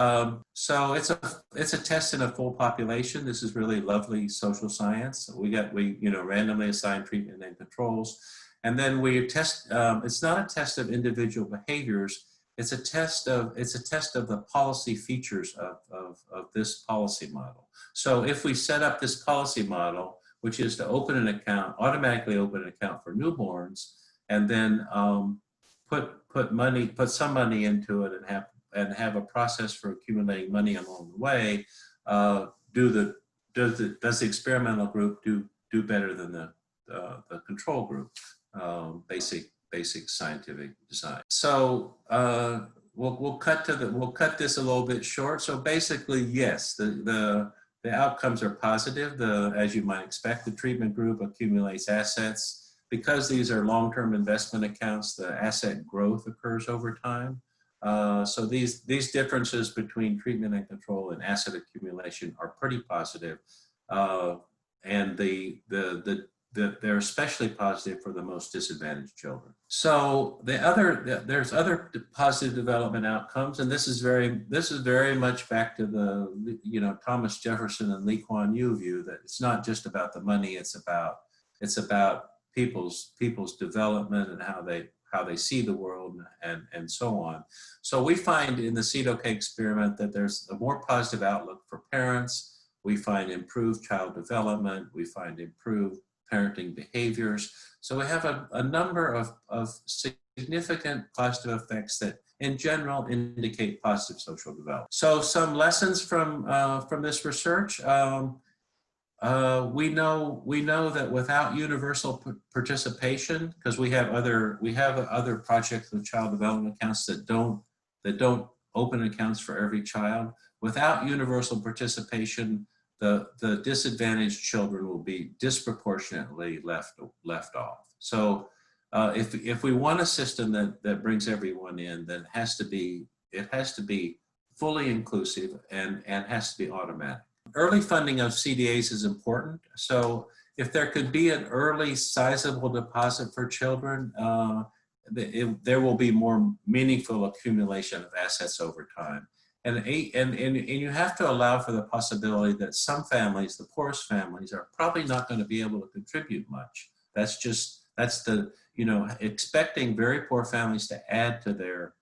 it's a test in a full population. This is really lovely social science. We randomly assign treatment and controls, and then we test. It's not a test of individual behaviors. It's a test of the policy features of this policy model. So if we set up this policy model, which is to open an account, automatically open an account for newborns, and then put some money into it and have a process for accumulating money along the way. Does the experimental group do better than the control group? Basic scientific design. So we'll cut this a little bit short. So basically, yes, the outcomes are positive. As you might expect, the treatment group accumulates assets. Because these are long-term investment accounts, the asset growth occurs over time. So these differences between treatment and control and asset accumulation are pretty positive. And they're especially positive for the most disadvantaged children. So there's other positive development outcomes, and this is very much back to the Thomas Jefferson and Lee Kuan Yew view that it's not just about the money, it's about people's development and how they see the world and so on. So we find in the CDOK experiment that there's a more positive outlook for parents. We find improved child development. We find improved parenting behaviors. So we have a number of significant positive effects that in general indicate positive social development. So some lessons from this research. We know that without universal participation, because we have other projects with child development accounts that don't open accounts for every child. Without universal participation, the disadvantaged children will be disproportionately left off. So if we want a system that brings everyone in, then it has to be fully inclusive and has to be automatic. Early funding of CDAs is important. So if there could be an early sizable deposit for children, there will be more meaningful accumulation of assets over time. And you have to allow for the possibility that some families, the poorest families, are probably not going to be able to contribute much. Expecting very poor families to add to their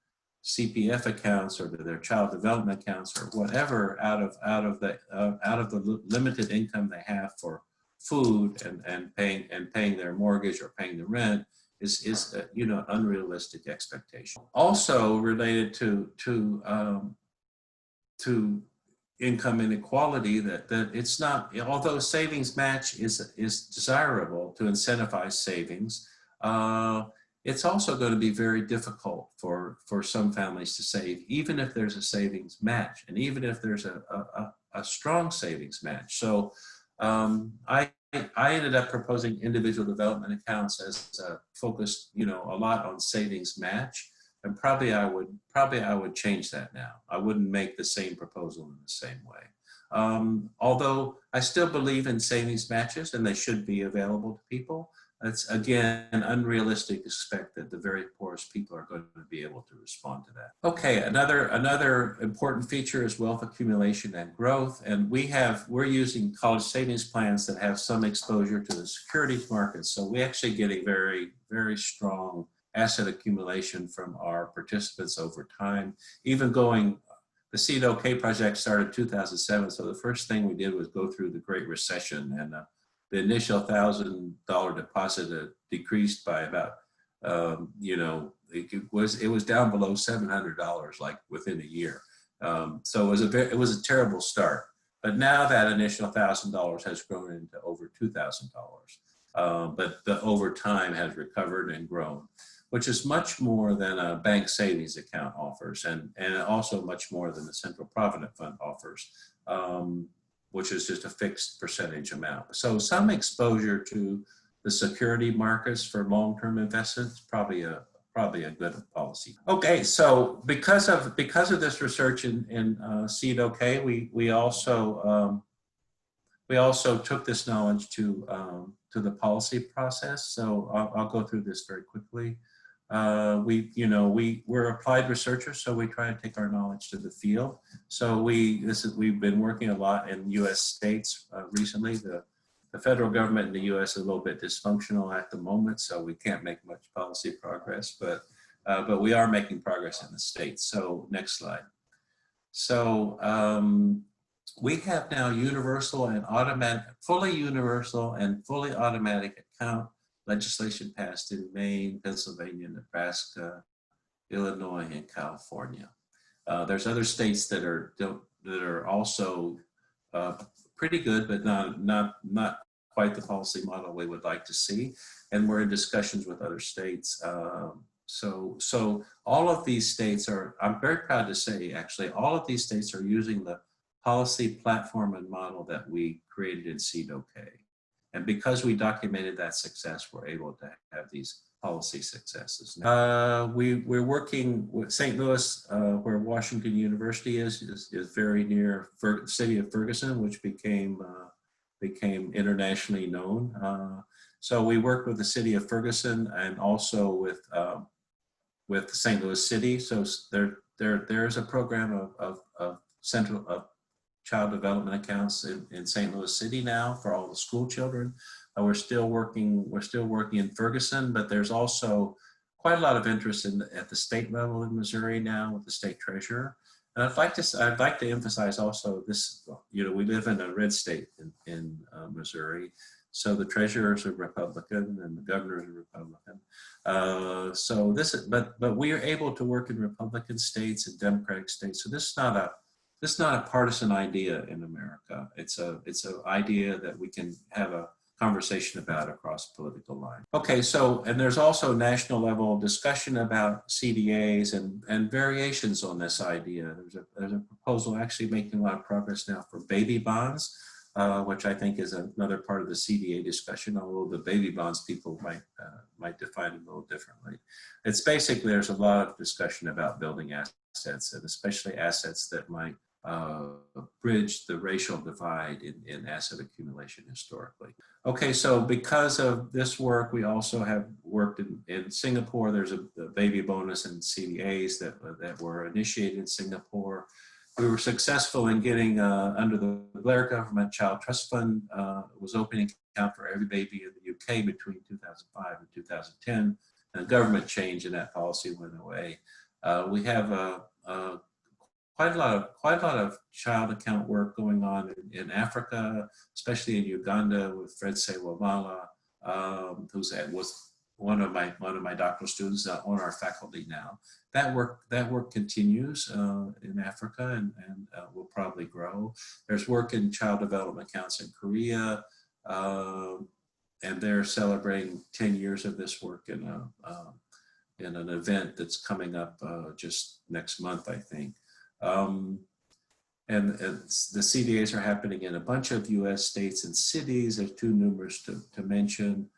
CPF accounts or to their child development accounts or whatever out of the limited income they have for food and paying their mortgage or paying the rent is an unrealistic expectation. Also related to income inequality, that it's not, although savings match is desirable to incentivize savings, it's also going to be very difficult for some families to save, even if there's a savings match, and even if there's a strong savings match. So I ended up proposing individual development accounts as focused, a lot on savings match, and probably I would change that now. I wouldn't make the same proposal in the same way. Although I still believe in savings matches and they should be available to people. It's, again, unrealistic to expect that the very poorest people are going to be able to respond to that. Okay, another important feature is wealth accumulation and growth. And we're using college savings plans that have some exposure to the securities markets. So we actually get a very, very strong asset accumulation from our participants over time. Even the CDOK project started in 2007. So the first thing we did was go through the Great Recession, and the initial $1,000 deposit decreased by about, it was down below $700 like within a year. So it was a terrible start. But now that initial $1,000 has grown into over $2,000. But over time has recovered and grown, which is much more than a bank savings account offers, and also much more than the Central Provident Fund offers, which is just a fixed percentage amount. So some exposure to the security markets for long-term investments, probably a good policy. Okay, so because of this research in CDOK, we also took this knowledge to the policy process. So I'll go through this very quickly. We're applied researchers, so we try to take our knowledge to the field. So we've been working a lot in U.S. states recently. The federal government in the U.S. is a little bit dysfunctional at the moment, so we can't make much policy progress, but we are making progress in the states. So next slide. So we have now universal and fully universal and fully automatic account legislation passed in Maine, Pennsylvania, Nebraska, Illinois, and California. There's other states that are also pretty good, but not quite the policy model we would like to see. And we're in discussions with other states. So all of these states are, I'm very proud to say, actually, all of these states are using the policy platform and model that we created in CDOK. And because we documented that success, we're able to have these policy successes. We're working with St. Louis, where Washington University is very near the city of Ferguson, which became internationally known. So we work with the city of Ferguson and also with St. Louis City. So there's a program of child development accounts in St. Louis City now for all the school children. We're still working in Ferguson, but there's also quite a lot of interest at the state level in Missouri now with the state treasurer. And I'd like to emphasize also this, we live in a red state in Missouri. So the treasurer is a Republican and the governor is a Republican. But we are able to work in Republican states and Democratic states. So this is not a partisan idea in America. It's an idea that we can have a conversation about across political lines. Okay, so, and there's also national level discussion about CDAs and variations on this idea. There's a proposal actually making a lot of progress now for baby bonds, which I think is another part of the CDA discussion, although the baby bonds people might define it a little differently. It's basically, there's a lot of discussion about building assets, and especially assets that might bridge the racial divide in asset accumulation historically. Okay, so because of this work, we also have worked in Singapore. There's a baby bonus and CDAs that were initiated in Singapore. We were successful in getting under the Blair government Child Trust Fund was opening account for every baby in the UK between 2005 and 2010. And government change in that policy went away. We have quite a lot of child account work going on in Africa, especially in Uganda with Fred Sewamala, was one of my doctoral students on our faculty now. That work continues in Africa and will probably grow. There's work in child development accounts in Korea, and they're celebrating 10 years of this work in an event that's coming up just next month, I think. And the CDAs are happening in a bunch of US states and cities. They're too numerous to mention.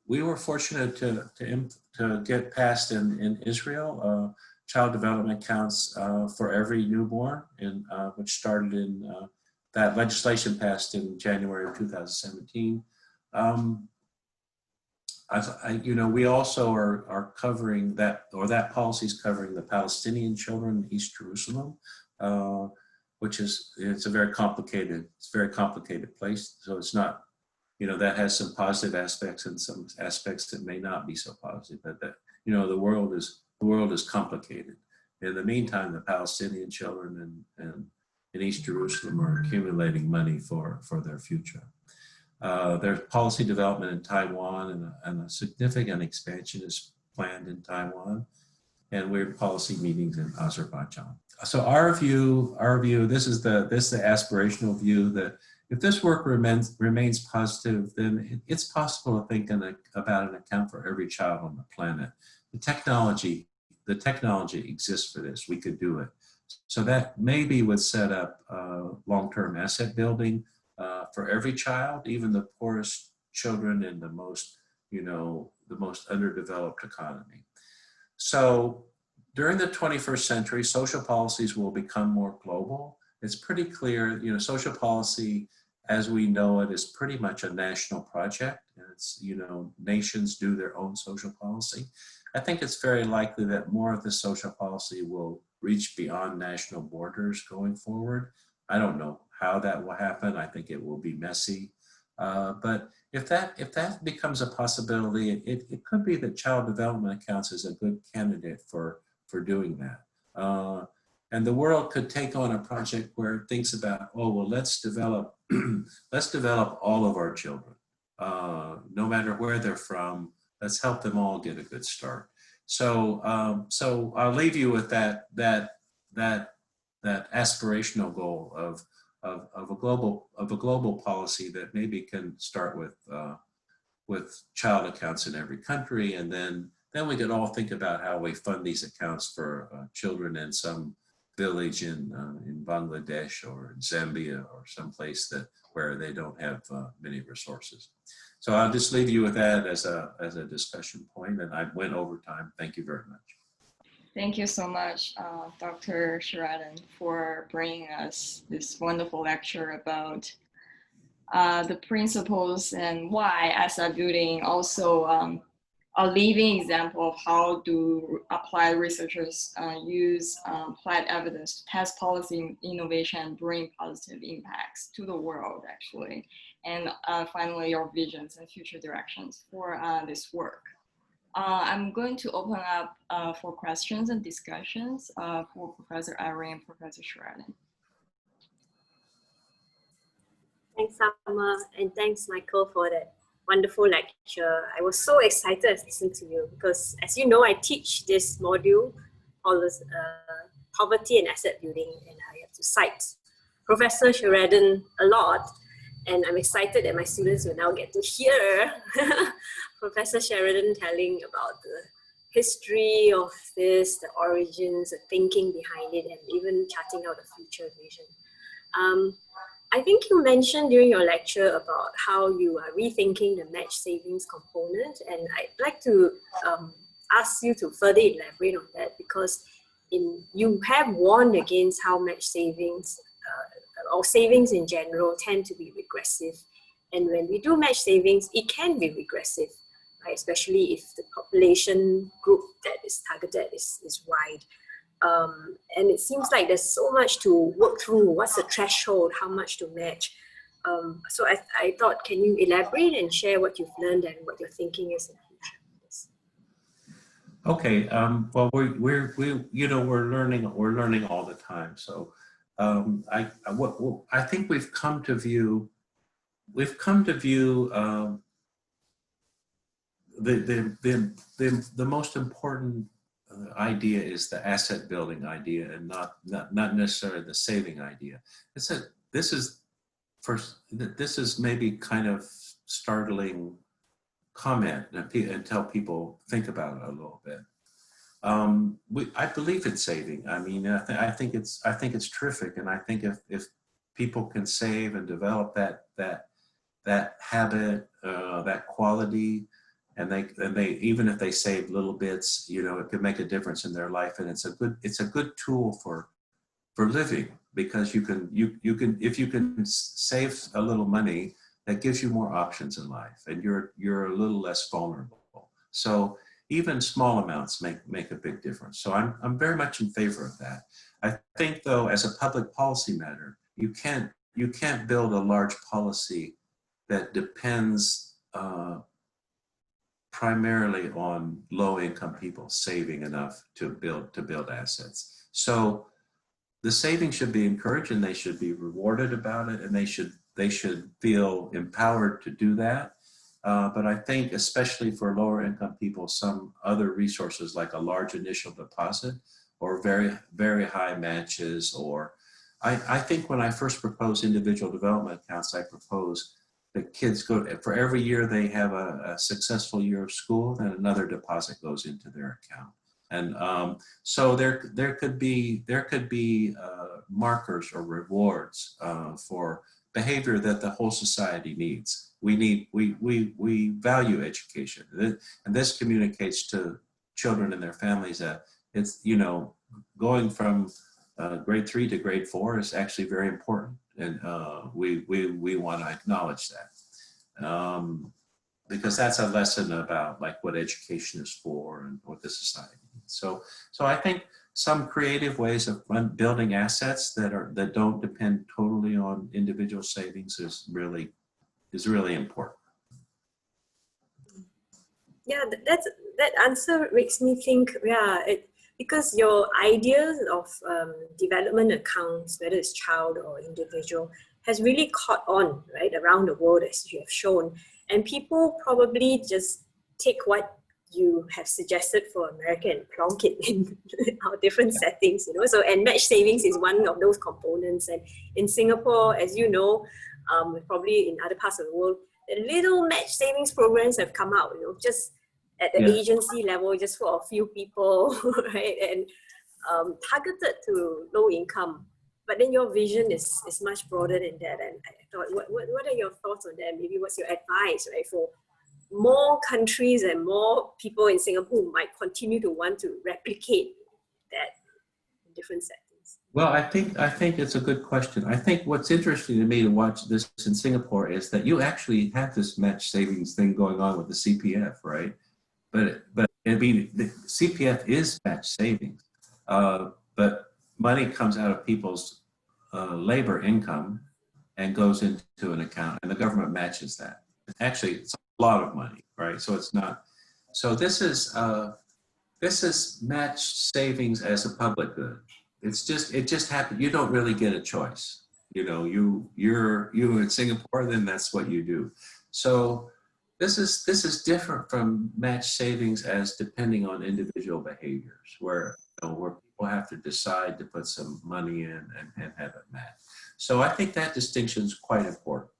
We were fortunate to get passed in Israel child development accounts for every newborn, which started in that legislation passed in January of 2017. We also are covering that, or that policy is covering the Palestinian children in East Jerusalem, which it's a very complicated place. So it's not, that has some positive aspects and some aspects that may not be so positive, but that, the world is complicated. In the meantime, the Palestinian children in East Jerusalem are accumulating money for their future. There's policy development in Taiwan, and a significant expansion is planned in Taiwan. and we're in policy meetings in Azerbaijan. So our view, this is the aspirational view, that if this work remains positive, then it's possible to think about an account for every child on the planet. The technology exists for this. We could do it. So that maybe would set up long-term asset building for every child, even the poorest children in the most underdeveloped economy. So during the 21st century, social policies will become more global. It's pretty clear, social policy as we know it is pretty much a national project. It's, nations do their own social policy. I think it's very likely that more of the social policy will reach beyond national borders going forward. I don't know how that will happen. I think it will be messy. But if that becomes a possibility, it could be that child development accounts is a good candidate for doing that. And the world could take on a project where it thinks about, let's develop all of our children, no matter where they're from. Let's help them all get a good start. So I'll leave you with that aspirational goal of a global policy that maybe can start with child accounts in every country, and then we could all think about how we fund these accounts for children in some village in Bangladesh or in Zambia or someplace where they don't have many resources. So I'll just leave you with that as a discussion point, and I went over time. Thank you very much. Thank you so much, Dr. Sherraden, for bringing us this wonderful lecture about the principles and why asset building, also a living example of how do applied researchers use applied evidence to test policy innovation and bring positive impacts to the world, actually. And finally, your visions and future directions for this work. I'm going to open up for questions and discussions for Professor Irene and Professor Sherraden. Thanks, Summer, and thanks, Michael, for that wonderful lecture. I was so excited to listen to you because, as you know, I teach this module called Poverty and Asset Building, and I have to cite Professor Sherraden a lot. And I'm excited that my students will now get to hear Professor Sherraden telling about the history of this, the origins, the thinking behind it, and even charting out a future vision. I think you mentioned during your lecture about how you are rethinking the match savings component, and I'd like to ask you to further elaborate on that, because you have warned against how match savings or savings in general tend to be regressive. And when we do match savings, it can be regressive, right? Especially if the population group that is targeted is wide. And it seems like there's so much to work through. What's the threshold? How much to match? So I thought, can you elaborate and share what you've learned and what your thinking is in the future? Okay. Well, we're learning all the time. So I think we've come to view the most important idea is the asset building idea, and not necessarily the saving idea. This is maybe kind of startling comment and tell people think about it a little bit. I believe in saving. I mean, I think it's terrific, and I think if people can save and develop that habit, that quality, and they even if they save little bits, it could make a difference in their life, and it's a good tool for living, because you can if you can save a little money, that gives you more options in life, and you're a little less vulnerable. So even small amounts make a big difference. So I'm very much in favor of that. I think, though, as a public policy matter, you can't build a large policy that depends primarily on low-income people saving enough to build assets. So the saving should be encouraged, and they should be rewarded about it, and they should feel empowered to do that. But I think especially for lower income people, some other resources like a large initial deposit or very, very high matches, or I think when I first proposed individual development accounts, I proposed that kids go, for every year they have a successful year of school, then another deposit goes into their account. And so there could be markers or rewards for behavior that the whole society needs. We value education, and this communicates to children and their families that it's, you know, going from grade 3 to grade 4 is actually very important, and we want to acknowledge that. Because that's a lesson about like what education is for and what the society needs. So I think some creative ways of building assets that don't depend totally on individual savings is really important. Yeah, that answer makes me think. Yeah, because your ideas of development accounts, whether it's child or individual, has really caught on right around the world, as you have shown. And people probably just take what you have suggested for America and plonk it in our different settings, you know. So, and match savings is one of those components. And in Singapore, as you know, probably in other parts of the world, the little match savings programs have come out, you know, just at the agency level, just for a few people, right? And targeted to low income. But then your vision is much broader than that. And I thought, what are your thoughts on that? Maybe what's your advice, right, for more countries and more people in Singapore who might continue to want to replicate that in different settings? Well, I think it's a good question. I think what's interesting to me to watch this in Singapore is that you actually have this match savings thing going on with the CPF, right? But I mean, the CPF is match savings, but money comes out of people's labor income and goes into an account, and the government matches that. Actually, it's a lot of money, right? So it's not. So this is match savings as a public good. It just happened. You don't really get a choice. You know, you're in Singapore, then that's what you do. So this is different from match savings as depending on individual behaviors, where people have to decide to put some money in and have it match. So I think that distinction is quite important.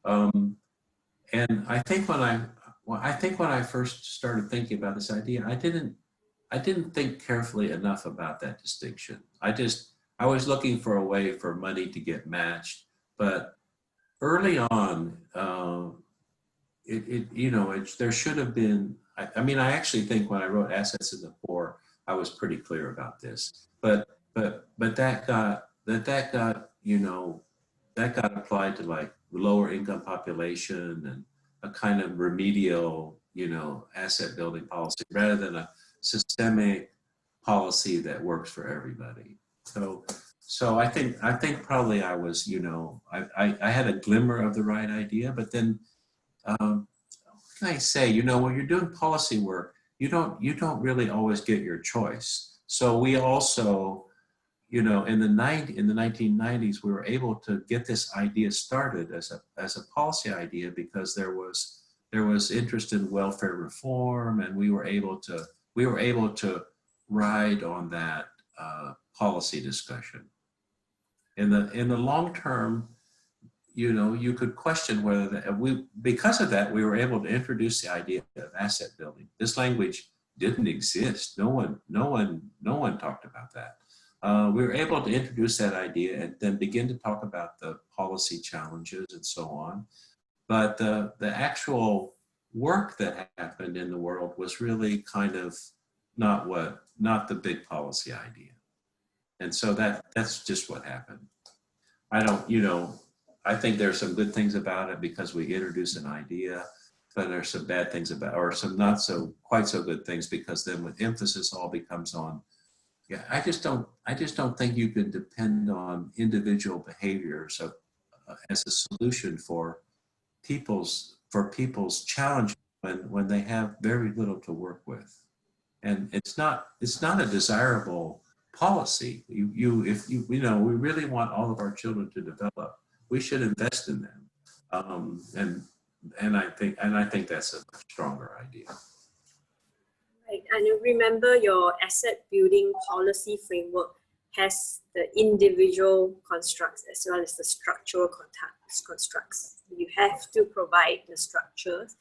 And I think when I first started thinking about this idea, I didn't think carefully enough about that distinction. I was looking for a way for money to get matched, but early on, there should have been. I mean, I actually think when I wrote Assets in the Poor, I was pretty clear about this. But that got applied to like lower income population and a kind of remedial, asset building policy rather than a systemic policy that works for everybody. So I think probably I was, I had a glimmer of the right idea, but then what can I say? When you're doing policy work, you don't really always get your choice. So we also, in the 1990s, we were able to get this idea started as a policy idea because there was interest in welfare reform, and we were able to ride on that policy discussion. In the long term, you could question whether because of that, we were able to introduce the idea of asset building. This language didn't exist. No one talked about that. We were able to introduce that idea and then begin to talk about the policy challenges and so on. But the actual work that happened in the world was really kind of not the big policy idea. And so that's just what happened. I think there's some good things about it because we introduce an idea, but there's some bad things or some not so quite so good things because then when emphasis all becomes on, I just don't think you can depend on individual behaviors as a solution for people's challenges when they have very little to work with, and it's not a desirable policy. If we really want all of our children to develop, we should invest in them, and I think that's a much stronger idea. Right. And you remember your asset building policy framework has the individual constructs as well as the structural constructs. You have to provide the structures,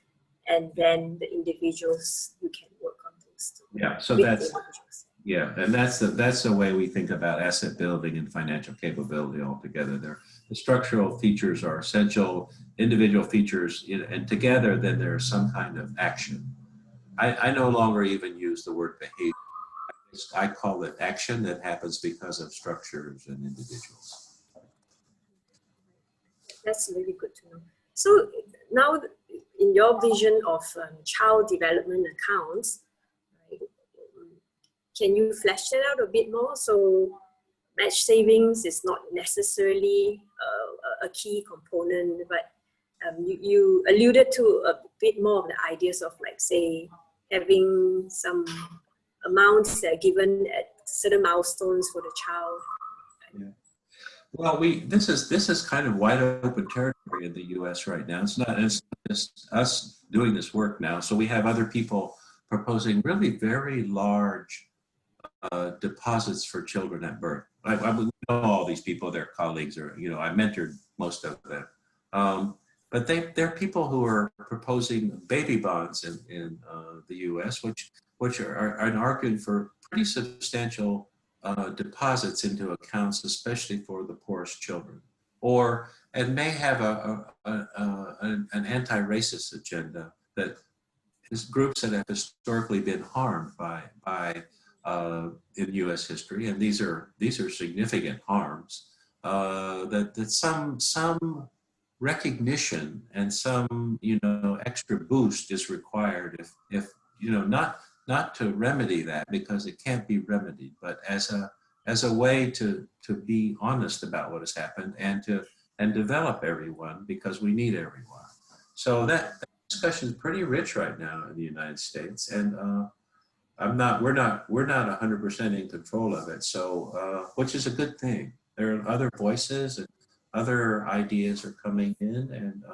and then the individuals, you can work on those too. Yeah, so and that's the way we think about asset building and financial capability altogether. The structural features are essential, individual features, and together then there's some kind of action. I no longer even use the word behavior. I call it action that happens because of structures and individuals. That's really good to know. So now, in your vision of child development accounts, right, can you flesh that out a bit more? So match savings is not necessarily a key component, but you alluded to a bit more of the ideas of, like, say, having some amounts that are given at certain milestones for the child. Yeah. Well, this is kind of wide open territory in the U.S. right now. It's not just us doing this work now. So we have other people proposing really very large deposits for children at birth. I know all these people, their colleagues, or I mentored most of them. But they're people who are proposing baby bonds in the U.S., which are arguing for pretty substantial deposits into accounts, especially for the poorest children, and may have an anti-racist agenda that is groups that have historically been harmed by in U.S. history, and these are significant harms. That some recognition and some extra boost is required if not to remedy that, because it can't be remedied, but as a way to be honest about what has happened and develop everyone, because we need everyone. So that discussion is pretty rich right now in the United States, and we're not 100% in control of it. So which is a good thing. There are other voices and other ideas are coming in, and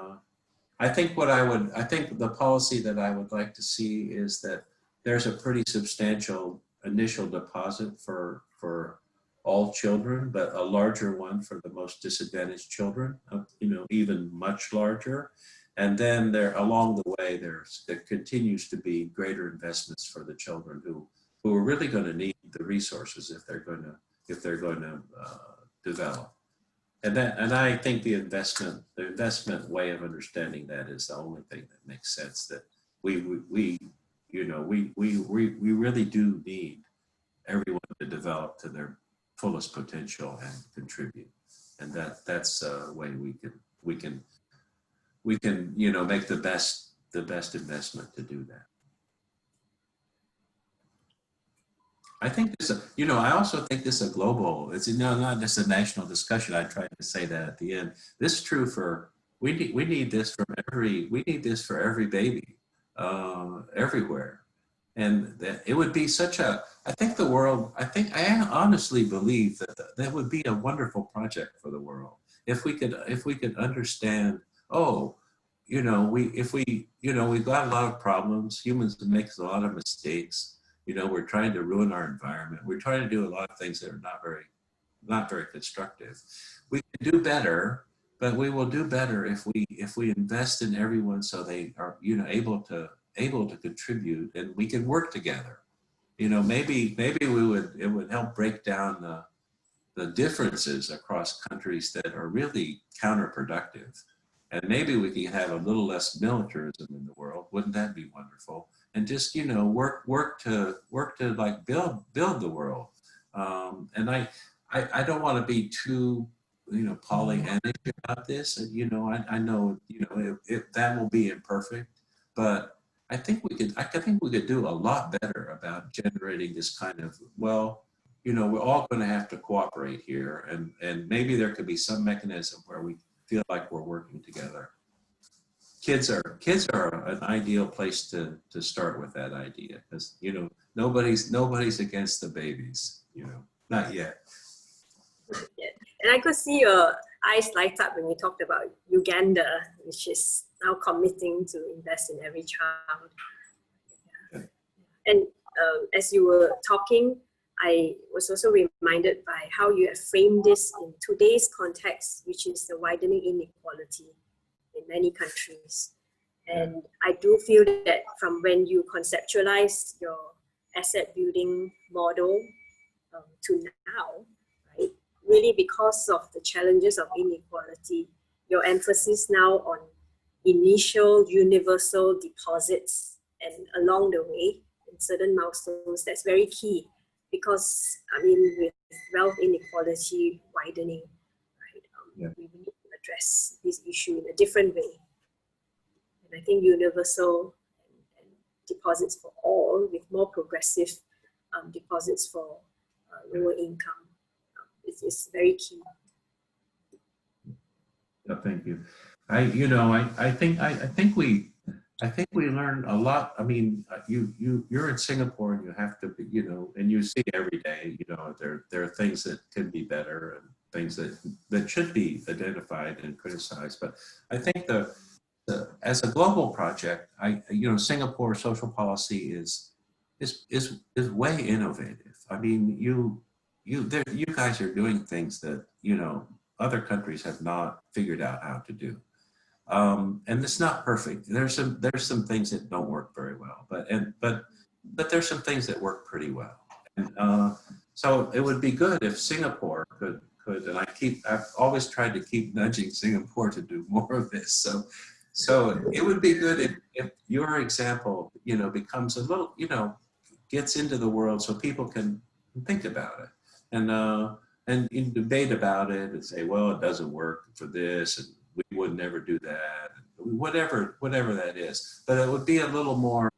I think the policy that I would like to see is that there's a pretty substantial initial deposit for all children, but a larger one for the most disadvantaged children, even much larger. And then along the way, there continues to be greater investments for the children who are really going to need the resources if they're going to develop. And I think the investment way of understanding that is the only thing that makes sense. That we really do need everyone to develop to their fullest potential and contribute, and that's a way we can make the best investment to do that. I think I also think this is a global, it's not just a national discussion. I tried to say that at the end. This is true for, we need this for every baby, everywhere. And that it would be I honestly believe that would be a wonderful project for the world. If we could understand, we've got a lot of problems. Humans make a lot of mistakes. We're trying to ruin our environment. We're trying to do a lot of things that are not very constructive. We can do better, but we will do better if we invest in everyone so they are able to contribute, and we can work together. Maybe it would help break down the differences across countries that are really counterproductive. And maybe we can have a little less militarism in the world. Wouldn't that be wonderful? And just work to like build the world. And I don't want to be too Pollyannish about this. I know that will be imperfect, but I think we could do a lot better about generating this kind of, we're all going to have to cooperate here, and maybe there could be some mechanism where we feel like we're working together. Kids are an ideal place to start with that idea, because nobody's against the babies, not yet. And I could see your eyes light up when you talked about Uganda, which is now committing to invest in every child. Yeah. And as you were talking, I was also reminded by how you have framed this in today's context, which is the widening inequality in many countries. And I do feel that from when you conceptualize your asset building model to now, right, really because of the challenges of inequality, your emphasis now on initial universal deposits and along the way in certain milestones, that's very key. Because, I mean, with wealth inequality widening, right, we need to address this issue in a different way. And I think universal and deposits for all with more progressive deposits for lower income is very key. Yeah, thank you. I think we learned a lot. I mean, you're in Singapore and you have to be, and you see every day, there are things that can be better and things that should be identified and criticized. But I think as a global project, Singapore social policy is way innovative. I mean, you guys are doing things that other countries have not figured out how to do. And it's not perfect. There's some things that don't work very well, but there's some things that work pretty well. And so it would be good if Singapore could, and I've always tried to keep nudging Singapore to do more of this. So it would be good if your example, becomes a little, gets into the world so people can think about it and debate about it and say, well, it doesn't work for this and we would never do that, whatever that is. But it would be a little more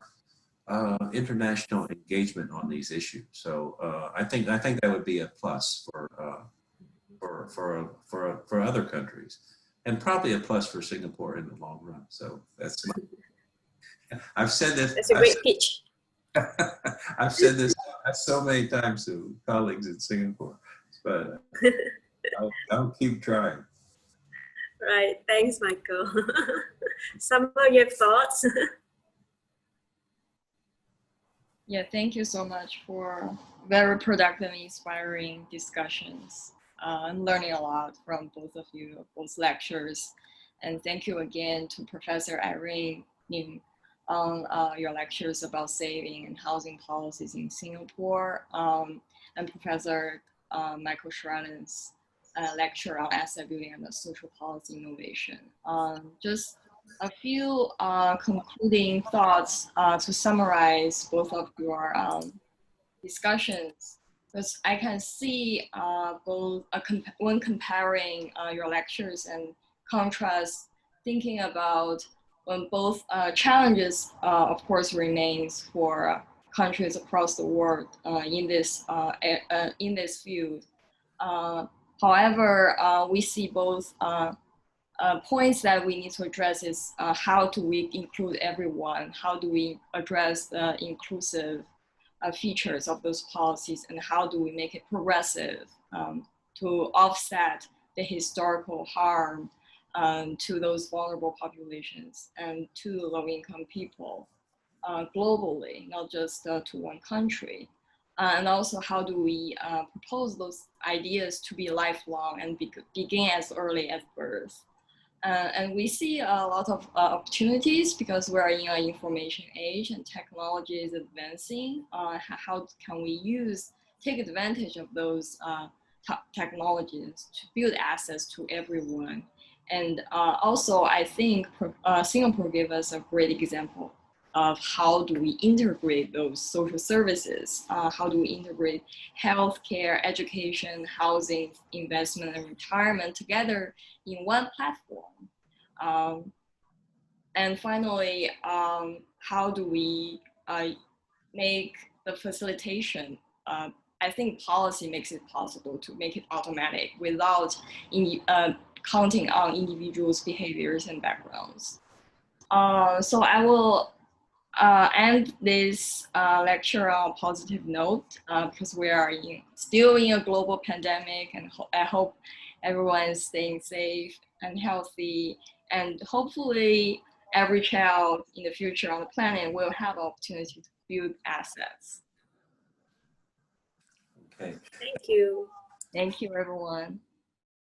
international engagement on these issues. So I think that would be a plus for other countries, and probably a plus for Singapore in the long run. So that's I've said this. That's a great pitch. I've said this so many times to colleagues in Singapore, but I'll keep trying. Right. Thanks, Michael. Summer, you have thoughts? Yeah, thank you so much for very productive and inspiring discussions. I'm learning a lot from both of you, both lectures. And thank you again to Professor Irene Nim on your lectures about saving and housing policies in Singapore, and Professor Michael Sherraden's lecture on asset building and social policy innovation. Just a few concluding thoughts to summarize both of your discussions, because I can see both when comparing your lectures and contrast, thinking about when both challenges, of course, remains for countries across the world in this field. However, we see both points that we need to address is how do we include everyone? How do we address the inclusive features of those policies, and how do we make it progressive to offset the historical harm to those vulnerable populations and to low-income people globally, not just to one country. And also, how do we propose those ideas to be lifelong and begin as early as birth? And we see a lot of opportunities because we're in an information age and technology is advancing. How can we take advantage of those technologies to build access to everyone? And also, I think Singapore gave us a great example of how do we integrate those social services? How do we integrate healthcare, education, housing, investment, and retirement together in one platform? And finally, how do we make the facilitation? I think policy makes it possible to make it automatic without counting on individuals' behaviors and backgrounds. So I will end this lecture on a positive note because we are still in a global pandemic, and I hope everyone is staying safe and healthy, and hopefully every child in the future on the planet will have opportunity to build assets. Okay. Thank you. Thank you, everyone.